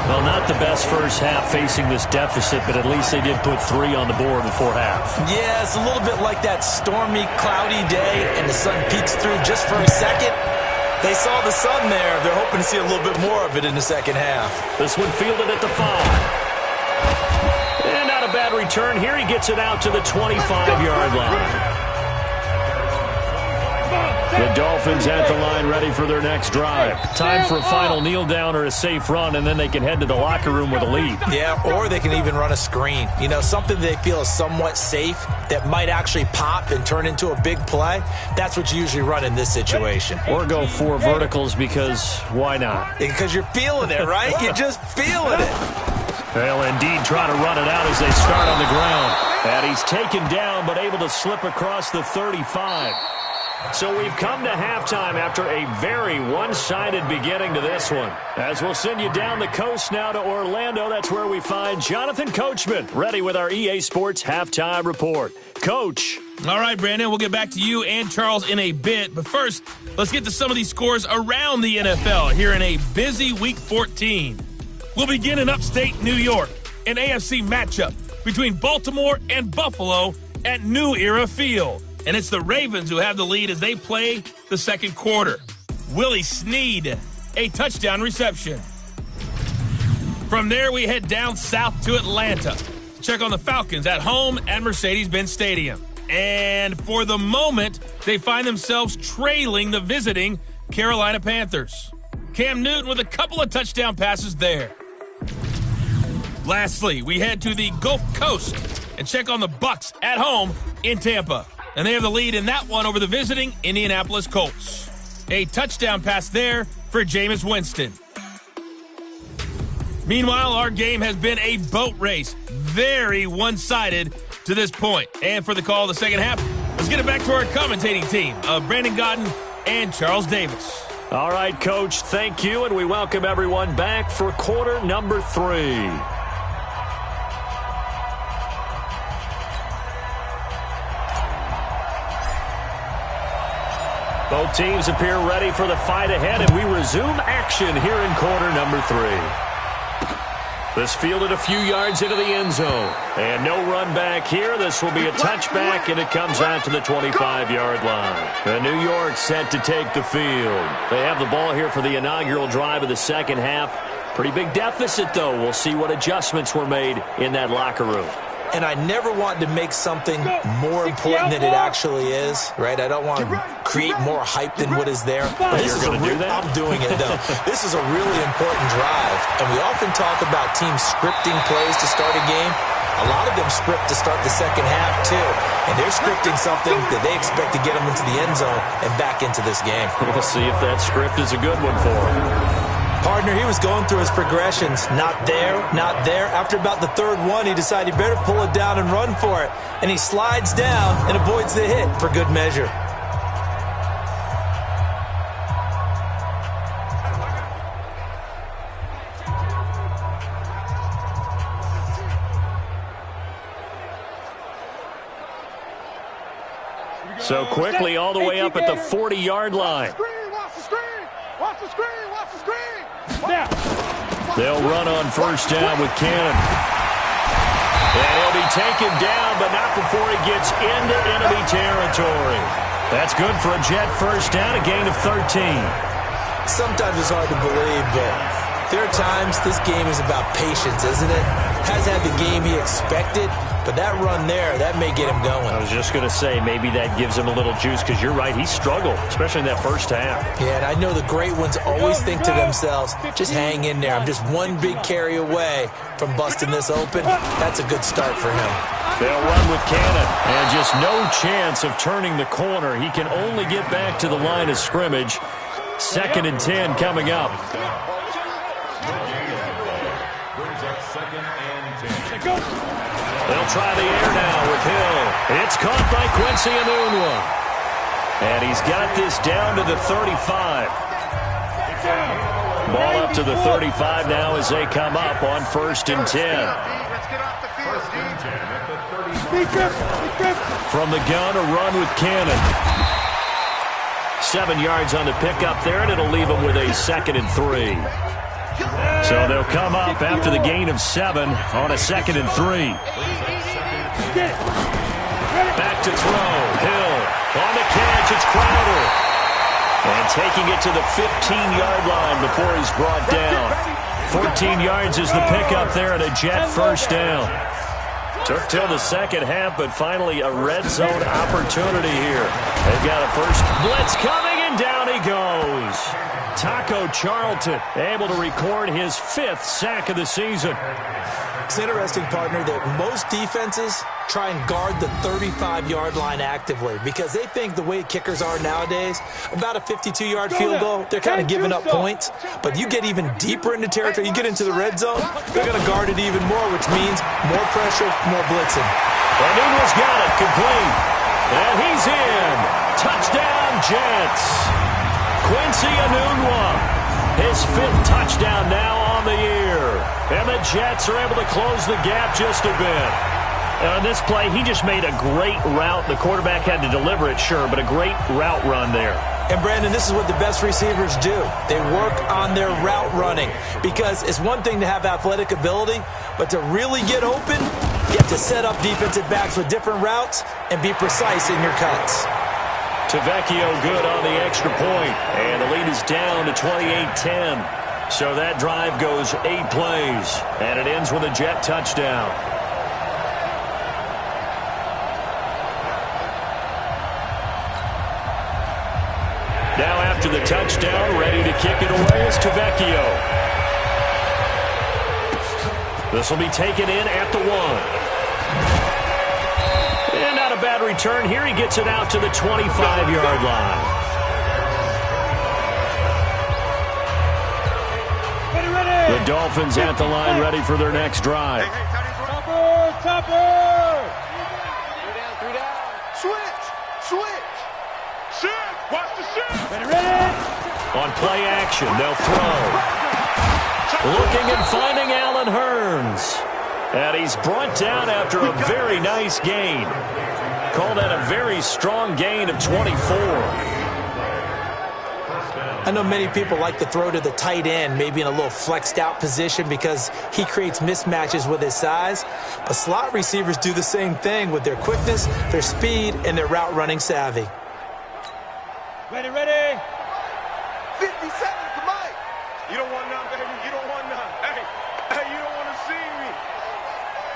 Speaker 3: Well, not the best first half facing this deficit, but at least they did put 3 on the board before half.
Speaker 4: Yeah, it's a little bit like that stormy, cloudy day, and the sun peeks through just for a second. They saw the sun there. They're hoping to see a little bit more of it in the second half.
Speaker 3: This one fielded at the 5. And not a bad return. Here he gets it out to the 25-yard line. The Dolphins at the line ready for their next drive. Time for a final kneel down or a safe run, and then they can head to the locker room with a lead.
Speaker 4: Yeah, or they can even run a screen. You know, something they feel is somewhat safe that might actually pop and turn into a big play. That's what you usually run in this situation.
Speaker 3: Or go 4 verticals because why not?
Speaker 4: Because you're feeling it, right? You're just feeling it.
Speaker 3: They'll indeed try to run it out as they start on the ground. And he's taken down but able to slip across the 35. So we've come to halftime after a very one-sided beginning to this one. As we'll send you down the coast now to Orlando, that's where we find Jonathan Coachman, ready with our EA Sports Halftime Report. Coach.
Speaker 2: All right, Brandon, we'll get back to you and Charles in a bit. But first, let's get to some of these scores around the NFL here in a busy Week 14. We'll begin in upstate New York, an AFC matchup between Baltimore and Buffalo at New Era Field. And it's the Ravens who have the lead as they play the second quarter. Willie Snead, a touchdown reception. From there, we head down south to Atlanta. Check on the Falcons at home at Mercedes-Benz Stadium. And for the moment, they find themselves trailing the visiting Carolina Panthers. Cam Newton with a couple of touchdown passes there. Lastly, we head to the Gulf Coast and check on the Bucs at home in Tampa. And they have the lead in that one over the visiting Indianapolis Colts. A touchdown pass there for Jameis Winston. Meanwhile, our game has been a boat race. Very one-sided to this point. And for the call of the second half, let's get it back to our commentating team of Brandon Godden and Charles Davis.
Speaker 3: All right, Coach, thank you, and we welcome everyone back for quarter number 3. Both teams appear ready for the fight ahead, and we resume action here in quarter number 3. This fielded a few yards into the end zone. And no run back here. This will be a touchback, and it comes out to the 25-yard line. The New York set to take the field. They have the ball here for the inaugural drive of the second half. Pretty big deficit, though. We'll see what adjustments were made in that locker room.
Speaker 4: And I never want to make something more important than it actually is, right? I don't want to create more hype than what is there. But this is I'm doing it, though. This is a really important drive. And we often talk about teams scripting plays to start a game. A lot of them script to start the second half, too. And they're scripting something that they expect to get them into the end zone and back into this game.
Speaker 3: We'll see if that script is a good one for them.
Speaker 4: Partner, he was going through his progressions. Not there, not there. After about the third one, he decided he better pull it down and run for it. And he slides down and avoids the hit for good measure.
Speaker 3: So quickly all the way up at the 40-yard line.
Speaker 5: Watch the screen! Watch the screen!
Speaker 3: They'll run on first down with Cannon. And he'll be taken down, but not before he gets into enemy territory. That's good for a Jet first down, a gain of 13.
Speaker 4: Sometimes it's hard to believe, but there are times this game is about patience, isn't it? Has had the game he expected, but that run there, that may get him going.
Speaker 3: I was just going to say, maybe that gives him a little juice, because you're right, he struggled, especially in that first half.
Speaker 4: Yeah, and I know the great ones always think to themselves, just hang in there. I'm just one big carry away from busting this open. That's a good start for him.
Speaker 3: They'll run with Cannon, and just no chance of turning the corner. He can only get back to the line of scrimmage. 2nd and 10 coming up. They'll try the air now with Hill. It's caught by Quincy Enunwa. And he's got this down to the 35. Ball up to the 35 now as they come up on 1st and 10. From the gun, a run with Cannon. 7 yards on the pickup there, and it'll leave him with a 2nd and 3. So they'll come up after the gain of 7 on a 2nd and 3. Back to throw. Hill on the catch. It's Crowder. And taking it to the 15-yard line before he's brought down. 14 yards is the pickup there and a Jet first down. Took till the second half, but finally a red zone opportunity here. They've got a first blitz coming, and down he goes. Taco Charlton able to record his 5th sack of the season.
Speaker 4: It's interesting, partner, that most defenses try and guard the 35-yard line actively because they think the way kickers are nowadays, about a 52-yard field goal, they're kind of giving up points. But you get even deeper into territory, you get into the red zone, they're going to guard it even more, which means more pressure, more blitzing.
Speaker 3: Enunwa's got it, complete. And he's in. Touchdown, Jets. Quincy Enunwa, his 5th touchdown now on the year. And the Jets are able to close the gap just a bit. On this play, he just made a great route. The quarterback had to deliver it, sure, but a great route run there.
Speaker 4: And, Brandon, this is what the best receivers do. They work on their route running because it's one thing to have athletic ability, but to really get open, you have to set up defensive backs with different routes and be precise in your cuts.
Speaker 3: Tavecchio good on the extra point, and the lead is down to 28-10. So that drive goes 8 plays, and it ends with a Jet touchdown. Now after the touchdown, ready to kick it away is Tavecchio. This will be taken in at the 1. And not a bad return here. He gets it out to the 25-yard line. The Dolphins at the line, ready for their next drive.
Speaker 5: Topper! 3 down. Switch! Watch the shift! Ready!
Speaker 3: On play action, they'll throw. Looking and finding Allen Hurns. And he's brought down after a very nice gain. Call that a very strong gain of 24.
Speaker 4: I know many people like to throw to the tight end, maybe in a little flexed out position because he creates mismatches with his size. But slot receivers do the same thing with their quickness, their speed, and their route running savvy.
Speaker 5: Ready! 50 seconds to Mike. You don't want none, baby. You don't want none. Hey, you don't want to see me.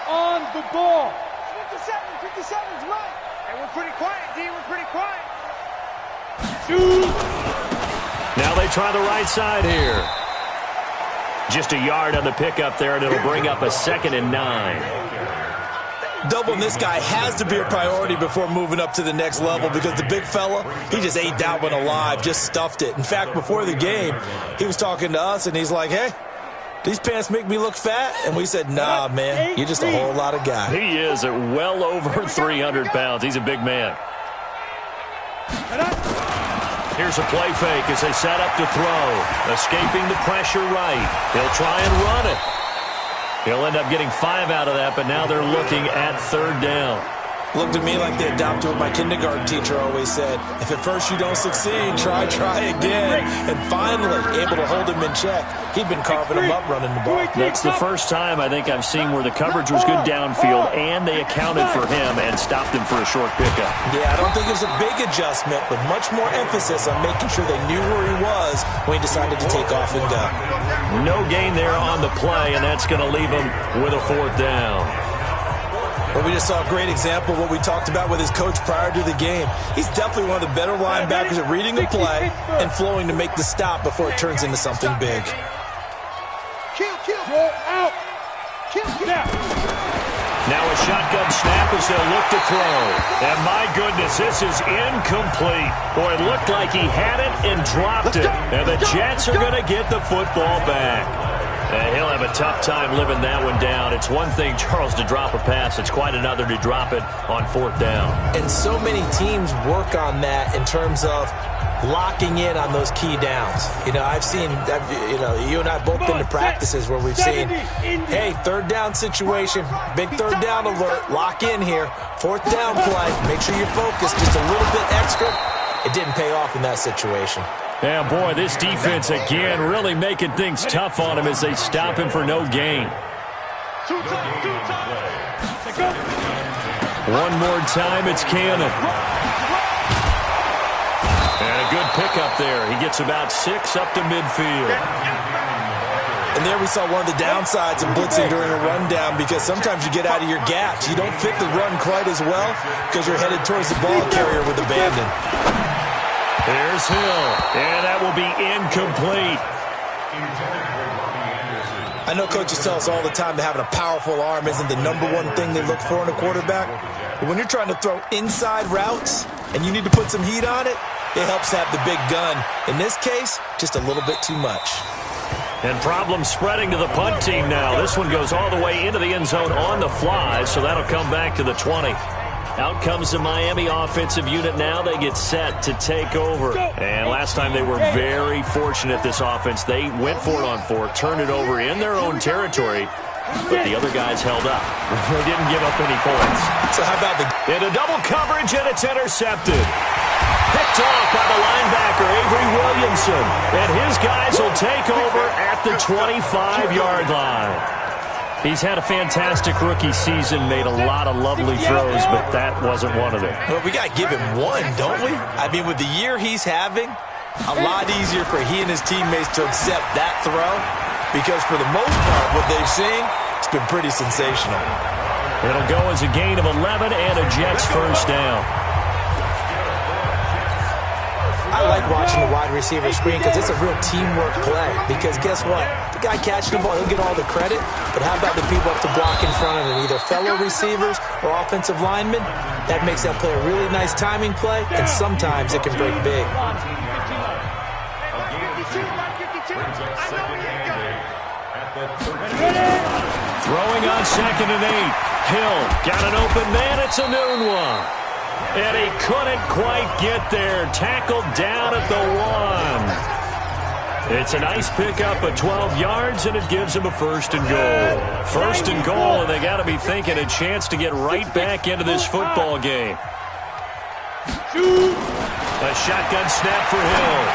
Speaker 5: On the ball. 50 seconds, Mike. Hey, we're pretty quiet, D. We're pretty quiet. Shoot.
Speaker 3: Now they try the right side here. Just a yard on the pickup there, and it'll bring up a 2nd and 9.
Speaker 4: Doubling this guy has to be a priority before moving up to the next level because the big fella, he just ate that one alive, just stuffed it. In fact, before the game, he was talking to us, and he's like, hey, these pants make me look fat? And we said, nah, man, you're just a whole lot of guy.
Speaker 3: He is at well over 300 pounds. He's a big man. Here's a play fake as they set up to throw. Escaping the pressure right. He'll try and run it. He'll end up getting 5 out of that, but now they're looking at 3rd down.
Speaker 4: Looked to me like they adopted what my kindergarten teacher always said. If at first you don't succeed, try again. And finally, able to hold him in check. He'd been carving him up running the ball.
Speaker 3: That's the first time I think I've seen where the coverage was good downfield and they accounted for him and stopped him for a short pickup.
Speaker 4: Yeah, I don't think it was a big adjustment, but much more emphasis on making sure they knew where he was when he decided to take off and go.
Speaker 3: No gain there on the play, and that's going to leave him with a 4th down.
Speaker 4: Well, we just saw a great example of what we talked about with his coach prior to the game. He's definitely one of the better linebackers at reading the play and flowing to make the stop before it turns into something big.
Speaker 5: Roll out.
Speaker 3: Now a shotgun snap as they'll look to throw. And my goodness, this is incomplete. Boy, it looked like he had it and dropped it. And the Jets are going to get the football back. And he'll have a tough time living that one down. It's one thing, Charles, to drop a pass. It's quite another to drop it on 4th down.
Speaker 4: And so many teams work on that in terms of locking in on those key downs. You know, I've seen, you and I both been to practices where we've seen, hey, 3rd down situation, big 3rd down alert, lock in here, 4th down play, make sure you're focused just a little bit extra. It didn't pay off in that situation.
Speaker 3: Yeah, boy, this defense again really making things tough on him as they stop him for no gain. One more time, it's Cannon. And a good pickup there. He gets about 6 up to midfield.
Speaker 4: And there we saw one of the downsides of blitzing during a rundown because sometimes you get out of your gaps. You don't fit the run quite as well because you're headed towards the ball carrier with abandon.
Speaker 3: There's Hill, and that will be incomplete.
Speaker 4: I know coaches tell us all the time that having a powerful arm isn't the #1 thing they look for in a quarterback. But when you're trying to throw inside routes and you need to put some heat on it, it helps to have the big gun. In this case, just a little bit too much.
Speaker 3: And problems spreading to the punt team now. This one goes all the way into the end zone on the fly, so that'll come back to the 20. Out comes the Miami offensive unit now. They get set to take over. And last time they were very fortunate, this offense. They went for it on 4, turned it over in their own territory, but the other guys held up. They didn't give up any points.
Speaker 4: So how about
Speaker 3: into double coverage, and it's intercepted. Picked off by the linebacker, Avery Williamson. And his guys will take over at the 25-yard line. He's had a fantastic rookie season, made a lot of lovely throws, but that wasn't one of them.
Speaker 4: Well, we got to give him one, don't we? I mean, with the year he's having, A lot easier for he and his teammates to accept that throw because for the most part, what they've seen, it's been pretty sensational.
Speaker 3: It'll go as a gain of 11 and a Jets first down.
Speaker 4: I like watching the wide receiver screen because it's a real teamwork play. Because guess what? The guy catching the ball, he'll get all the credit. But how about the people up to block in front of him, either fellow receivers or offensive linemen? That makes that play a really nice timing play, and sometimes it can break big.
Speaker 3: Throwing on 2nd and 8. Hill got an open man. It's a noon one. And he couldn't quite get there. Tackled down at the 1. It's a nice pickup of 12 yards, and it gives him a 1st and goal. 1st and goal, and they got to be thinking a chance to get right back into this football game. A shotgun snap for Hill.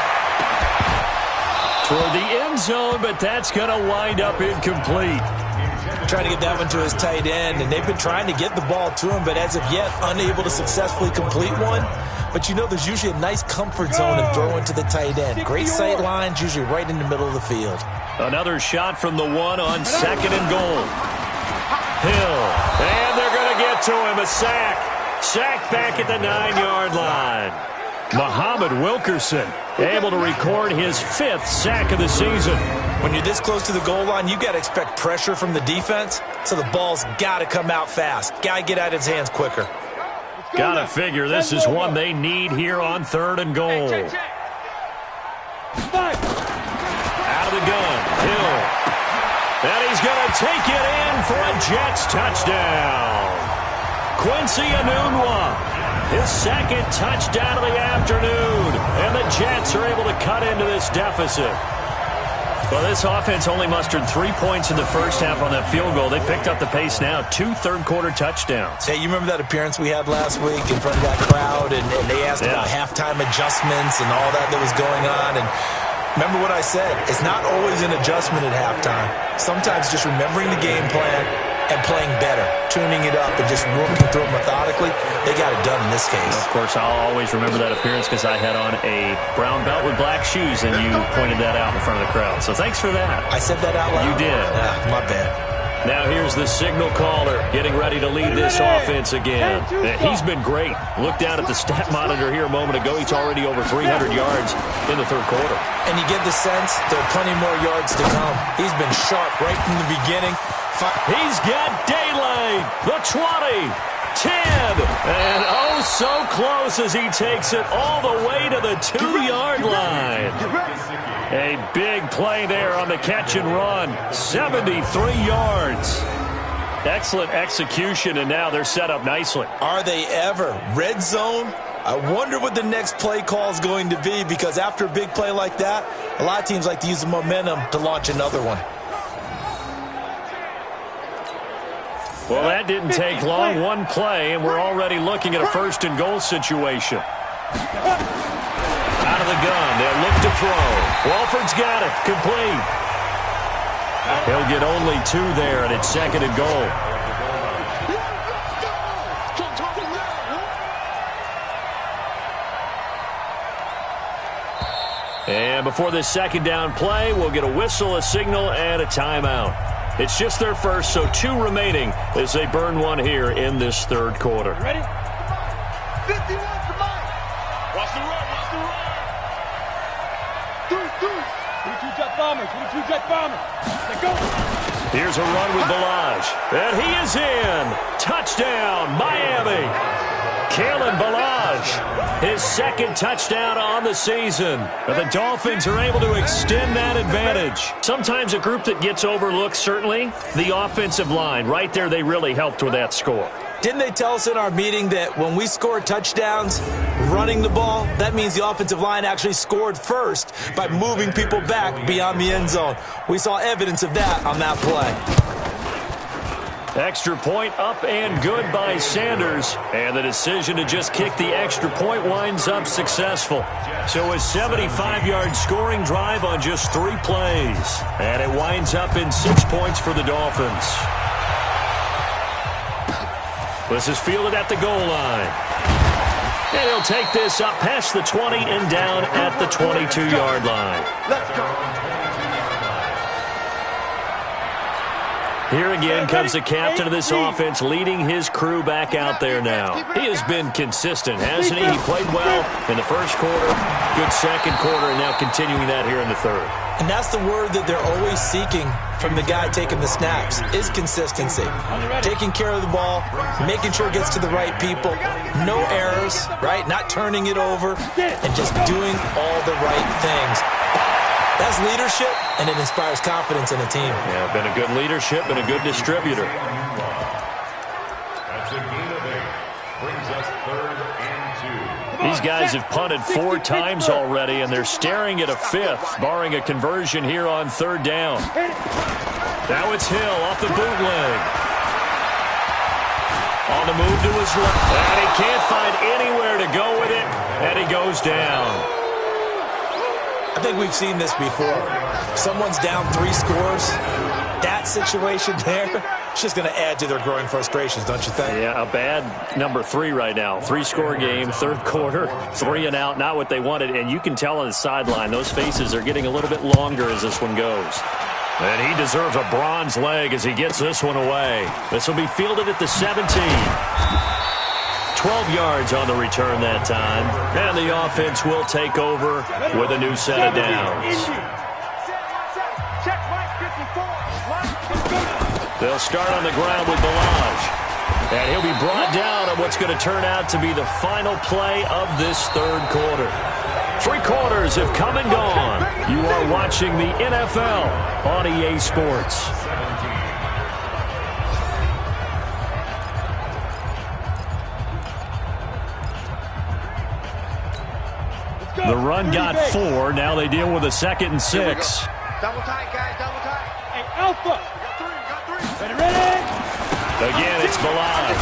Speaker 3: Toward the end zone, but that's going to wind up incomplete.
Speaker 4: Trying to get that one to his tight end, and they've been trying to get the ball to him, but as of yet, unable to successfully complete one. But you know there's usually a nice comfort zone in throwing to the tight end. Great sight lines, usually right in the middle of the field.
Speaker 3: Another shot from the 1 on 2nd and goal. Hill, and they're going to get to him. A sack. Sack back at the 9-yard line. Muhammad Wilkerson able to record his 5th sack of the season.
Speaker 4: When you're this close to the goal line, you got to expect pressure from the defense, so the ball's got to come out fast. Got to get out of his hands quicker.
Speaker 3: Got to figure this is one they need here on 3rd and goal. Out of the gun, Hill. And he's going to take it in for a Jets touchdown. Quincy Enunwa, his 2nd touchdown of the afternoon. And the Jets are able to cut into this deficit. Well, this offense only mustered 3 points in the first half on that field goal. They picked up the pace now. 2 third-quarter touchdowns.
Speaker 4: Hey, you remember that appearance we had last week in front of that crowd, and they asked about halftime adjustments and all that was going on, and remember what I said. It's not always an adjustment at halftime. Sometimes just remembering the game plan and playing better, tuning it up and just working through it methodically. They got it done in this case.
Speaker 3: Of course, I'll always remember that appearance because I had on a brown belt with black shoes, and you pointed that out in front of the crowd. So thanks for that.
Speaker 4: I said that out loud?
Speaker 3: You did.
Speaker 4: My bad.
Speaker 3: Now here's the signal caller getting ready to lead this offense again. He's been great. Look down at the stat monitor here a moment ago. He's already over 300 yards in the third quarter.
Speaker 4: And you get the sense there are plenty more yards to come. He's been sharp right from the beginning.
Speaker 3: He's got daylight. The 20, 10, and oh so close as he takes it all the way to the 2-yard line. A big play there on the catch and run. 73 yards. Excellent execution, and now they're set up nicely.
Speaker 4: Are they ever? Red zone? I wonder what the next play call is going to be, because after a big play like that, a lot of teams like to use the momentum to launch another one.
Speaker 3: Well, that didn't take long. One play, and we're already looking at a 1st and goal situation. Out of the gun, they'll look to throw. Walford's got it, complete. He'll get only 2 there, and it's 2nd and goal. And before this 2nd down play, we'll get a whistle, a signal, and a timeout. It's just their first, so 2 remaining as they burn one here in this third quarter.
Speaker 5: Ready? 51 to Mike. Watch the run, watch the run. Deuce. 22 jet bombers, 22 jet bombers. Let's go.
Speaker 3: Here's a run with Balaj. And he is in. Touchdown, Miami. Kalen Balaj, his 2nd touchdown on the season. And the Dolphins are able to extend that advantage. Sometimes a group that gets overlooked, certainly, the offensive line. Right there, they really helped with that score.
Speaker 4: Didn't they tell us in our meeting that when we score touchdowns running the ball, that means the offensive line actually scored first by moving people back beyond the end zone? We saw evidence of that on that play.
Speaker 3: Extra point up and good by Sanders. And the decision to just kick the extra point winds up successful. So a 75-yard scoring drive on just 3 plays. And it winds up in 6 points for the Dolphins. This is fielded at the goal line. And he'll They'll take this up past the 20 and down at the 22-yard line.
Speaker 5: Let's go.
Speaker 3: Here again comes the captain of this offense, leading his crew back out there now. He has been consistent, hasn't he? He played well in the first quarter, good second quarter, and now continuing that here in the third.
Speaker 4: And that's the word that they're always seeking from the guy taking the snaps, is consistency. Taking care of the ball, making sure it gets to the right people, no errors, right? Not turning it over, and just doing all the right things. That's leadership, and it inspires confidence in a team.
Speaker 3: Yeah, been a good leadership and a good distributor.
Speaker 7: That's a gain of 8. Brings us 3rd and 2.
Speaker 3: These guys have punted 4 times already, and they're staring at a 5th, barring a conversion here on 3rd down. Now it's Hill off the bootleg. On the move to his left, and he can't find anywhere to go with it, and he goes down.
Speaker 4: I think we've seen this before. Someone's down 3 scores. That situation there, it's just going to add to their growing frustrations, don't you think?
Speaker 3: Yeah, a bad number 3 right now. 3-score game, 3rd quarter, 3 and out, not what they wanted. And you can tell on the sideline, those faces are getting a little bit longer as this one goes. And he deserves a bronze leg as he gets this one away. This will be fielded at the 17. 12 yards on the return that time. And the offense will take over with a new set of downs. They'll start on the ground with Bouie. And he'll be brought down on what's going to turn out to be the final play of this 3rd quarter. 3 quarters have come and gone. You are watching the NFL on EA Sports. The run got 4. Now they deal with a 2nd and 6.
Speaker 5: Double tight, guys. Double tight. Hey, Alpha. Got 3. Ready?
Speaker 3: Again, it's Bouie.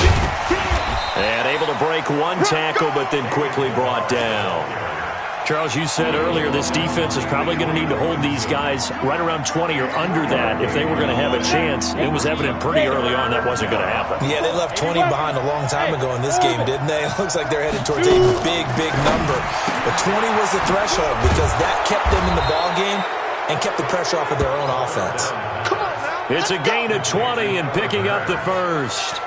Speaker 3: And able to break 1 tackle, but then quickly brought down. Charles, you said earlier this defense is probably going to need to hold these guys right around 20 or under that if they were going to have a chance. It was evident pretty early on that wasn't going to happen.
Speaker 4: Yeah, they left 20 behind a long time ago in this game, didn't they? It looks like they're headed towards a big, big number. But 20 was the threshold because that kept them in the ball game and kept the pressure off of their own offense.
Speaker 3: It's a gain of 20 and picking up the first.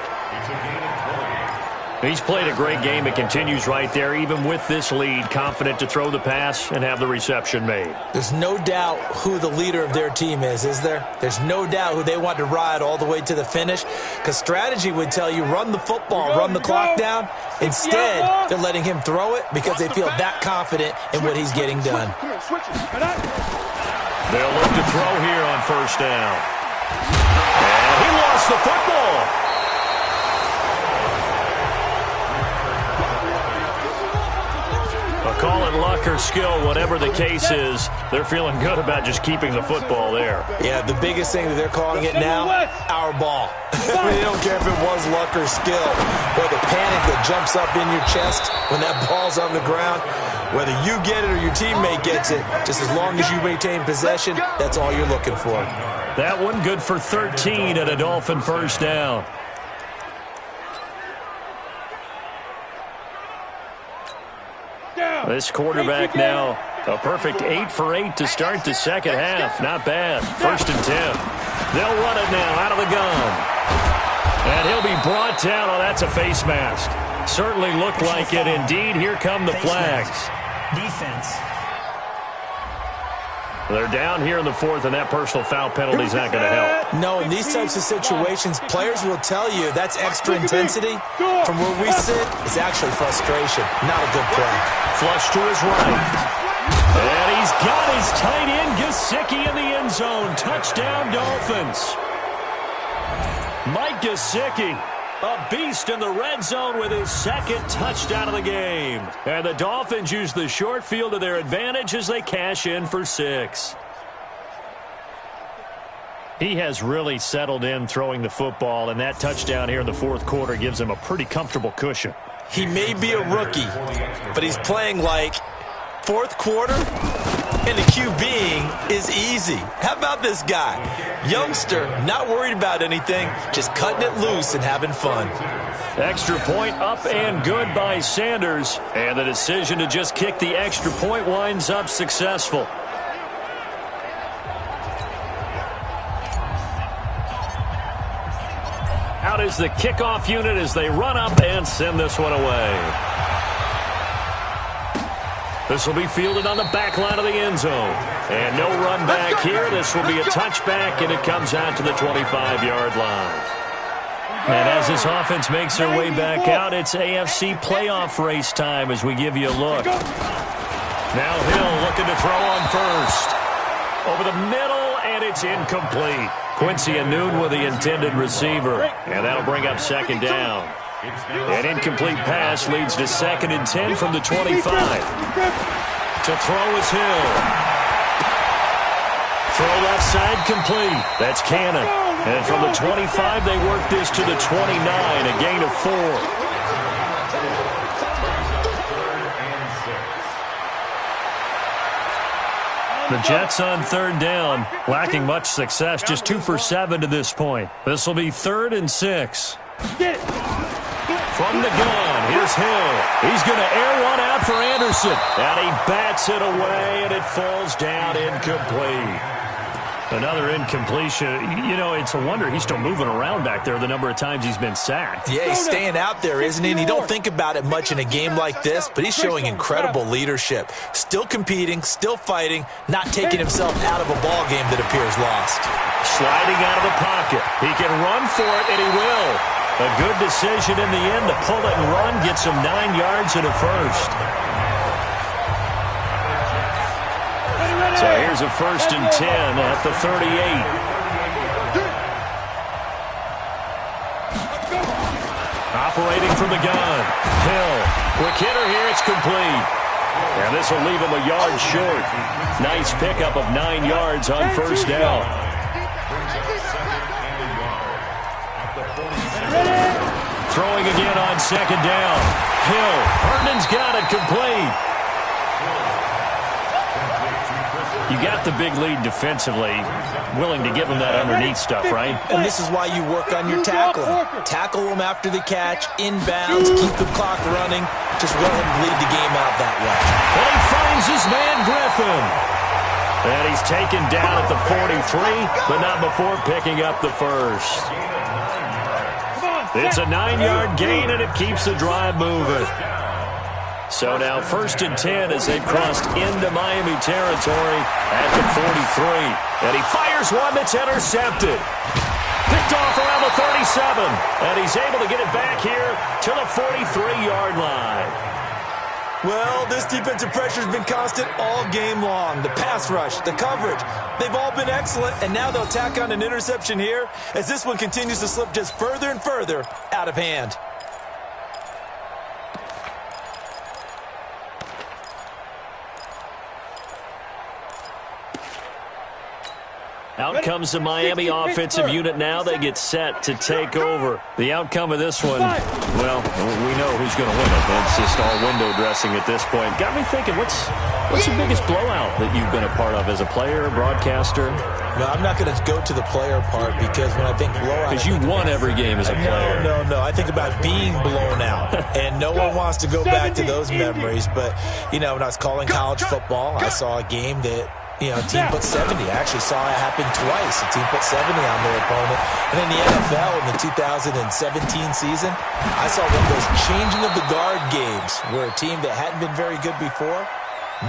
Speaker 3: He's played a great game. It continues right there, even with this lead, confident to throw the pass and have the reception made.
Speaker 4: There's no doubt who the leader of their team is there? There's no doubt who they want to ride all the way to the finish, because strategy would tell you run the football, run the clock down. Instead, they're letting him throw it because they feel that confident in what he's getting done.
Speaker 3: They'll look to throw here on 1st down. And he lost the football. Call it luck or skill, whatever the case is, they're feeling good about just keeping the football there.
Speaker 4: Yeah, the biggest thing that they're calling it now, our ball. They don't care if it was luck or skill, or the panic that jumps up in your chest when that ball's on the ground. Whether you get it or your teammate gets it, just as long as you maintain possession, that's all you're looking for.
Speaker 3: That one good for 13 at a Dolphin 1st down. This quarterback now, a perfect 8 for 8 to start the second half. Not bad. 1st and 10. They'll run it now out of the gun. And he'll be brought down. Oh, that's a face mask. Certainly looked like it. Indeed, here come the flags.
Speaker 6: Defense.
Speaker 3: They're down here in the 4th, and that personal foul penalty is not going to help.
Speaker 4: No, in these types of situations, players will tell you that's extra intensity. From where we sit, it's actually frustration. Not a good play.
Speaker 3: Flush to his right. And he's got his tight end, Gesicki, in the end zone. Touchdown, Dolphins. Mike Gesicki, a beast in the red zone with his 2nd touchdown of the game. And the Dolphins use the short field to their advantage as they cash in for 6. He has really settled in throwing the football, and that touchdown here in the 4th quarter gives him a pretty comfortable cushion.
Speaker 4: He may be a rookie, but he's playing like 4th quarter, and the QBing is easy. How about this guy? Youngster, not worried about anything, just cutting it loose and having fun.
Speaker 3: Extra point up and good by Sanders. And the decision to just kick the extra point winds up successful. Out is the kickoff unit as they run up and send this one away. This will be fielded on the back line of the end zone. And no run back here. This will be a touchback, and it comes out to the 25-yard line. And as this offense makes their way back out, it's AFC playoff race time as we give you a look. Now Hill looking to throw on first. Over the middle, and it's incomplete. Quincy Anoon with the intended receiver. And that'll bring up second down. An incomplete pass leads to 2nd and 10 from the 25. To throw is Hill. Throw left side complete. That's Cannon. And from the 25, they work this to the 29, a gain of 4. The Jets on 3rd down, lacking much success, just 2 for 7 to this point. This will be 3rd and 6. From the gun, here's Hill. He's going to air one out for Anderson. And he bats it away, and it falls down incomplete. Another incompletion. You know, it's a wonder he's still moving around back there the number of times he's been sacked.
Speaker 4: Yeah, he's staying out there, isn't he? And you don't think about it much in a game like this, but he's showing incredible leadership. Still competing, still fighting, not taking himself out of a ball game that appears lost.
Speaker 3: Sliding out of the pocket. He can run for it, and he will. A good decision in the end to pull it and run, gets him 9 yards and a first. So here's a 1st and 10 at the 38. Operating from the gun. Hill. Quick hitter here. It's complete. And this will leave him a yard short. Nice pickup of 9 yards on 1st down. Throwing again on 2nd down. Hill. Herndon's got it complete. You got the big lead defensively, willing to give him that underneath stuff, right?
Speaker 4: And this is why you work on your tackling. Tackle them after the catch, inbounds, keep the clock running. Just let him bleed the game out that way.
Speaker 3: And he finds his man Griffin. And he's taken down at the 43, but not before picking up the first. It's a 9-yard gain, and it keeps the drive moving. So now 1st and 10 as they've crossed into Miami territory at the 43. And he fires one that's intercepted. Picked off around the 37. And he's able to get it back here to the 43-yard line.
Speaker 4: Well, this defensive pressure has been constant all game long. The pass rush, the coverage, they've all been excellent. And now they'll tack on an interception here as this one continues to slip just further and further out of hand.
Speaker 3: Out comes the Miami offensive unit now. They get set to take over. The outcome of this one, well, we know who's going to win it. It's just all window dressing at this point. Got me thinking, what's the biggest blowout that you've been a part of as a player, broadcaster?
Speaker 4: No, I'm not going to go to the player part because when I think blowout...
Speaker 3: Because you won every game as a player.
Speaker 4: No. I think about being blown out. And no one wants to go back to those memories. But, you know, when I was calling college football, I saw a game that... You know, a team put 70. I actually saw it happen twice. A team put 70 on their opponent. And in the NFL in the 2017 season, I saw one of those changing of the guard games where a team that hadn't been very good before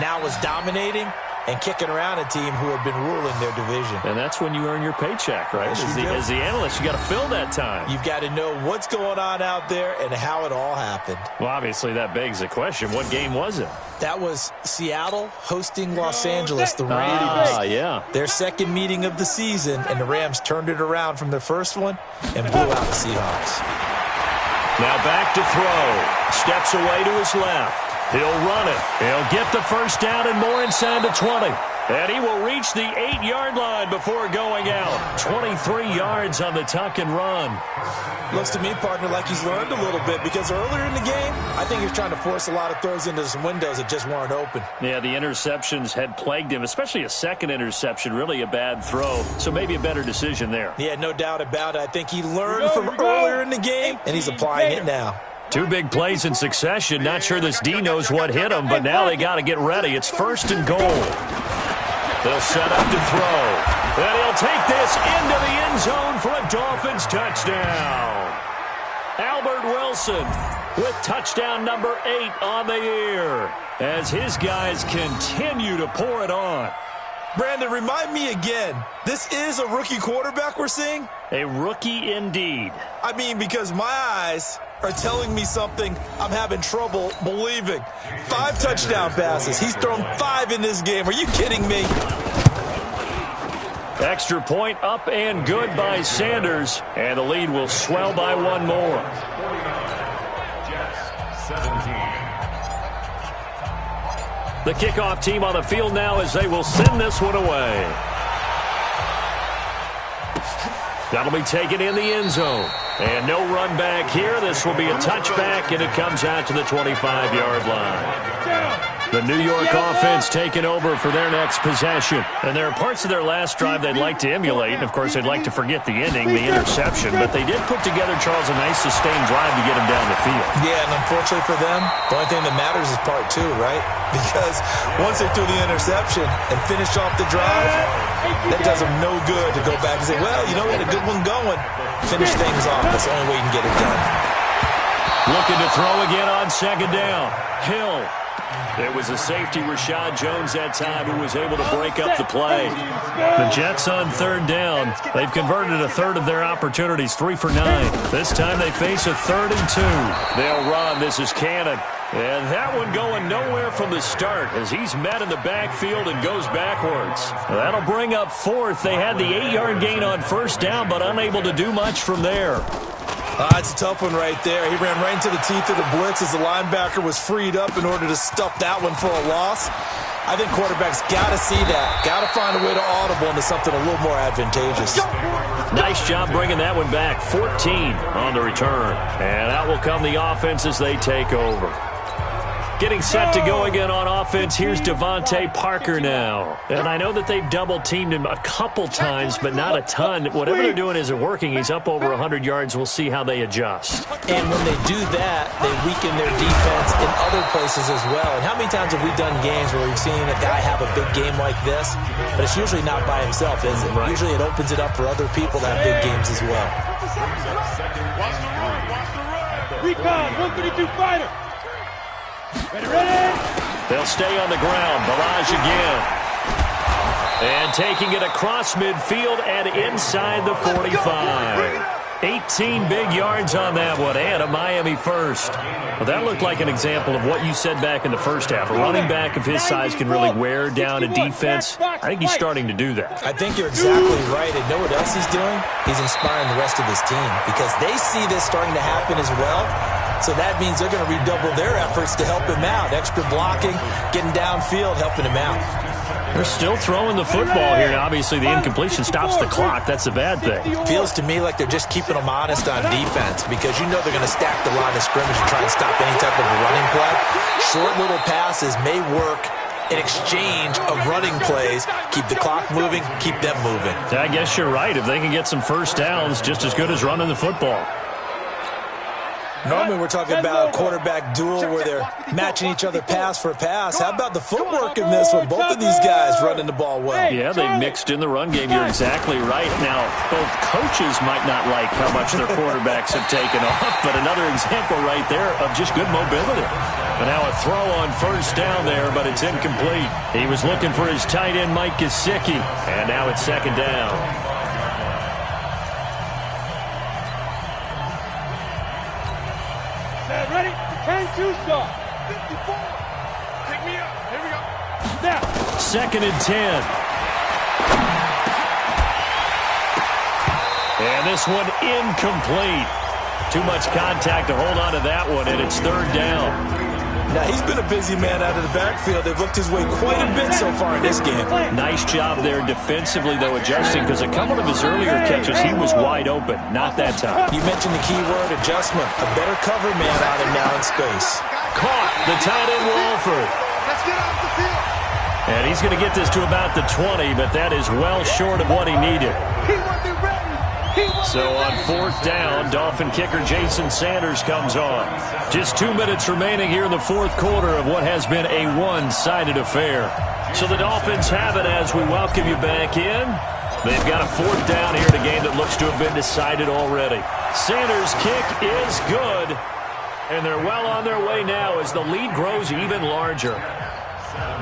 Speaker 4: now was dominating and kicking around a team who had been ruling their division.
Speaker 3: And that's when you earn your paycheck, right? As the analyst, you got to fill that time.
Speaker 4: You've got to know what's going on out there and how it all happened.
Speaker 3: Well, obviously, that begs the question, what game was it?
Speaker 4: That was Seattle hosting Los Angeles, the Rams.
Speaker 3: Yeah.
Speaker 4: Their second meeting of the season, and the Rams turned it around from their first one and blew out the Seahawks.
Speaker 3: Now back to throw. Steps away to his left. He'll run it. He'll get the first down and more inside the 20. And he will reach the 8-yard line before going out. 23 yards on the tuck and run.
Speaker 4: Looks to me, partner, like he's learned a little bit, because earlier in the game, I think he was trying to force a lot of throws into some windows that just weren't open.
Speaker 3: Yeah, the interceptions had plagued him, especially a second interception, really a bad throw. So maybe a better decision there.
Speaker 4: Yeah, no doubt about it. I think he learned from earlier in the game, and he's applying it now.
Speaker 3: 2 big plays in succession. Not sure this D knows what hit him, but now they got to get ready. It's 1st and goal. They'll set up to throw. And he'll take this into the end zone for a Dolphins touchdown. Albert Wilson with touchdown number 8 on the year as his guys continue to pour it on.
Speaker 4: Brandon, remind me again, this is a rookie quarterback we're seeing?
Speaker 3: A rookie indeed.
Speaker 4: I mean, because my eyes are telling me something I'm having trouble believing. 5 touchdown passes. He's thrown 5 in this game. Are you kidding me?
Speaker 3: Extra point up and good by Sanders. And the lead will swell by 1 more.
Speaker 7: Jets, 17.
Speaker 3: The kickoff team on the field now as they will send this one away. That'll be taken in the end zone. And no run back here. This will be a touchback, and it comes out to the 25-yard line. The New York offense taking over for their next possession. And there are parts of their last drive they'd like to emulate. And, of course, they'd like to forget the ending, the interception. But they did put together, Charles, a nice sustained drive to get them down the field.
Speaker 4: Yeah, and unfortunately for them, the only thing that matters is part 2, right? Because once they threw the interception and finished off the drive, that does them no good to go back and say, well, you know, we had a good one going. Finish things off. That's the only way you can get it done.
Speaker 3: Looking to throw again on 2nd down. Hill. It was a safety, Rashad Jones, that time, who was able to break up the play. The Jets on 3rd down. They've converted a third of their opportunities, 3 for 9. This time they face a 3rd and 2. They'll run. This is Cannon. And that one going nowhere from the start as he's met in the backfield and goes backwards. That'll bring up 4th. They had the 8-yard gain on 1st down, but unable to do much from there.
Speaker 4: It's a tough one right there. He ran right into the teeth of the blitz as the linebacker was freed up in order to stuff that one for a loss. I think quarterbacks got to see that. Got to find a way to audible into something a little more advantageous.
Speaker 3: Nice job bringing that one back. 14 on the return. And out will come the offense as they take over. Getting set to go again on offense. Here's Devontae Parker now. And I know that they've double-teamed him a couple times, but not a ton. Whatever they're doing isn't working. He's up over 100 yards. We'll see how they adjust.
Speaker 4: And when they do that, they weaken their defense in other places as well. And how many times have we done games where we've seen a guy have a big game like this? But it's usually not by himself, is it? Right. Usually it opens it up for other people to have big games as well.
Speaker 5: Watch the run. Watch the run. Recon, 132 fighter. Ready?
Speaker 3: They'll stay on the ground. Balaj again. And taking it across midfield and inside the 45. 18 big yards on that one, and a Miami first. Well, that looked like an example of what you said back in the first half. A running back of his size can really wear down a defense. I think he's starting to do that.
Speaker 4: I think you're exactly right. And know what else he's doing? He's inspiring the rest of his team because they see this starting to happen as well. So that means they're going to redouble their efforts to help him out. Extra blocking, getting downfield, helping him out.
Speaker 3: They're still throwing the football here. Obviously, the incompletion stops the clock. That's a bad thing.
Speaker 4: Feels to me like they're just keeping them honest on defense because you know they're going to stack the line of scrimmage and try and stop any type of a running play. Short little passes may work in exchange of running plays. Keep the clock moving, keep them moving.
Speaker 3: I guess you're right. If they can get some first downs, just as good as running the football.
Speaker 4: Normally we're talking about a quarterback duel where they're matching each other pass for pass. How about the footwork in this one? Both of these guys running the ball well.
Speaker 3: Yeah, they mixed in the run game. You're exactly right. Now, both coaches might not like how much their quarterbacks have taken off, but another example right there of just good mobility. And now a throw on first down there, but it's incomplete. He was looking for his tight end, Mike Gesicki, and now it's 2nd down.
Speaker 5: Ready? 10-2 start. 54. Take me up. Here we go. Now.
Speaker 3: 2nd and 10. And this one incomplete. Too much contact to hold on to that one, and it's 3rd down.
Speaker 4: Now, he's been a busy man out of the backfield. They've looked his way quite a bit so far in this game.
Speaker 3: Nice job there defensively, though, adjusting, because a couple of his earlier catches, he was wide open. Not that time.
Speaker 4: You mentioned the key word, adjustment. A better cover man on him now in space.
Speaker 3: Caught the tight end, Walford.
Speaker 5: Let's get off the field.
Speaker 3: And he's going to get this to about the 20, but that is well short of what he needed.
Speaker 5: He wasn't ready.
Speaker 3: So on 4th down, Dolphin kicker Jason Sanders comes on. Just 2 minutes remaining here in the 4th quarter of what has been a one-sided affair. So the Dolphins have it as we welcome you back in. They've got a 4th down here in a game that looks to have been decided already. Sanders' kick is good. And they're well on their way now as the lead grows even larger.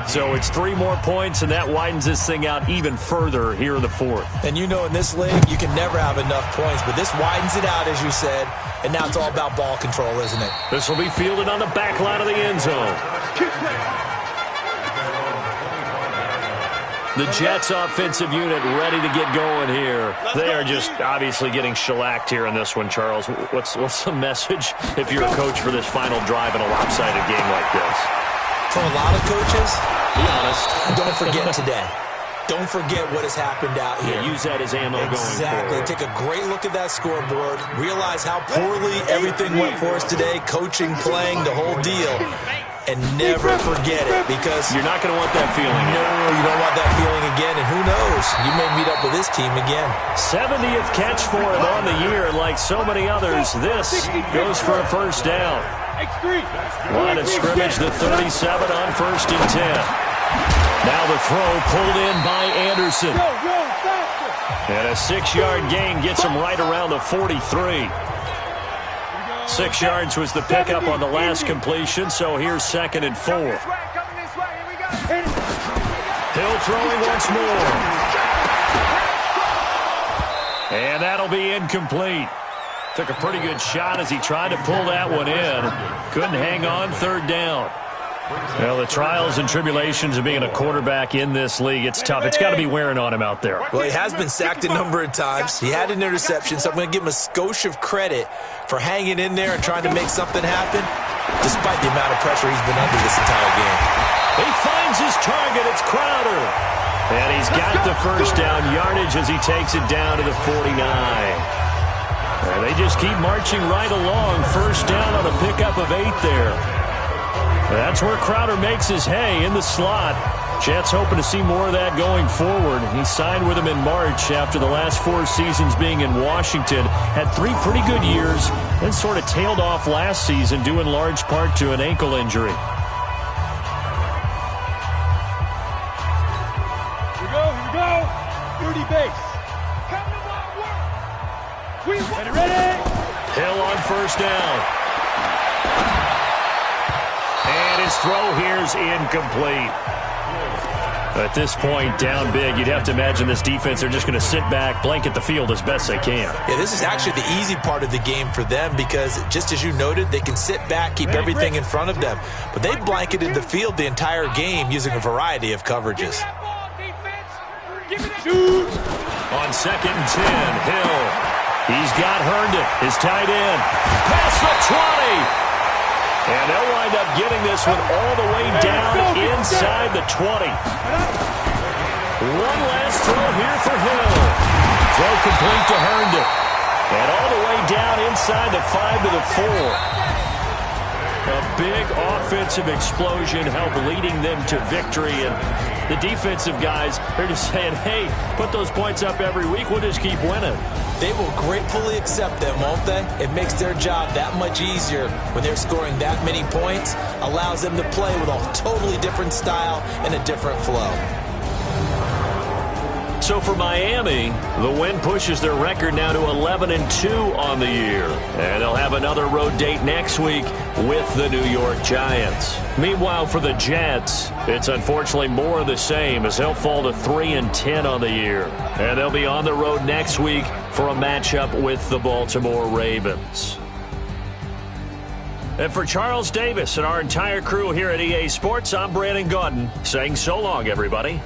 Speaker 3: So it's 3 more points, and that widens this thing out even further here in the 4th.
Speaker 4: And you know in this league, you can never have enough points, but this widens it out, as you said, and now it's all about ball control, isn't it?
Speaker 3: This will be fielded on the back line of the end zone. The Jets offensive unit ready to get going here. They are just obviously getting shellacked here in this one, Charles. What's the message if you're a coach for this final drive in a lopsided game like this?
Speaker 4: For a lot of coaches,
Speaker 3: be honest,
Speaker 4: don't forget today. Don't forget what has happened out here.
Speaker 3: Yeah, use that as ammo going forward.
Speaker 4: Exactly. Take a great look at that scoreboard. Realize how poorly everything went for us today. Coaching, playing, the whole deal. And never forget it, because
Speaker 3: you're not going to want that feeling.
Speaker 4: No, you don't want that feeling again. And who knows? You may meet up with this team again.
Speaker 3: 70th catch for him on the year. And like so many others, this goes for a 1st down. Line of scrimmage, the 37 on 1st and 10. Now the throw pulled in by Anderson. And a 6-yard gain gets him right around the 43. 6 yards was the pickup on the last completion, so here's 2nd and 4. Hill throwing once more. And that'll be incomplete. Took a pretty good shot as he tried to pull that one in. Couldn't hang on, 3rd down. Well, the trials and tribulations of being a quarterback in this league, it's tough. It's got to be wearing on him out there.
Speaker 4: Well, he has been sacked a number of times. He had an interception, so I'm going to give him a skosh of credit for hanging in there and trying to make something happen, despite the amount of pressure he's been under this entire game.
Speaker 3: He finds his target. It's Crowder. And he's got the 1st down yardage as he takes it down to the 49. And they just keep marching right along. 1st down on a pickup of 8 there. That's where Crowder makes his hay in the slot. Jets hoping to see more of that going forward. He signed with them in March after the last 4 seasons being in Washington. Had 3 pretty good years, then sort of tailed off last season due in large part to an ankle injury.
Speaker 5: Here we go. Dirty base. Come to work. Ready.
Speaker 3: Hill on 1st down. And his throw here's incomplete. At this point, down big, you'd have to imagine this defense, they're just going to sit back, blanket the field as best they can.
Speaker 4: Yeah, this is actually the easy part of the game for them because, just as you noted, they can sit back, keep everything in front of them. But they blanketed the field the entire game using a variety of coverages.
Speaker 3: On 2nd and 10, Hill. He's got Herndon, his tight end. Past the 20. And they'll wind up getting this one all the way down inside the 20. One last throw here for Hill. Throw complete to Herndon. And all the way down inside the 5 to the 4. A big offensive explosion helped leading them to victory. And the defensive guys, they're just saying, hey, put those points up every week. We'll just keep winning.
Speaker 4: They will gratefully accept them, won't they? It makes their job that much easier when they're scoring that many points. Allows them to play with a totally different style and a different flow.
Speaker 3: So for Miami, the win pushes their record now to 11-2 on the year. And they'll have another road date next week with the New York Giants. Meanwhile, for the Jets, it's unfortunately more of the same as they'll fall to 3-10 on the year. And they'll be on the road next week for a matchup with the Baltimore Ravens. And for Charles Davis and our entire crew here at EA Sports, I'm Brandon Gaudin saying so long, everybody.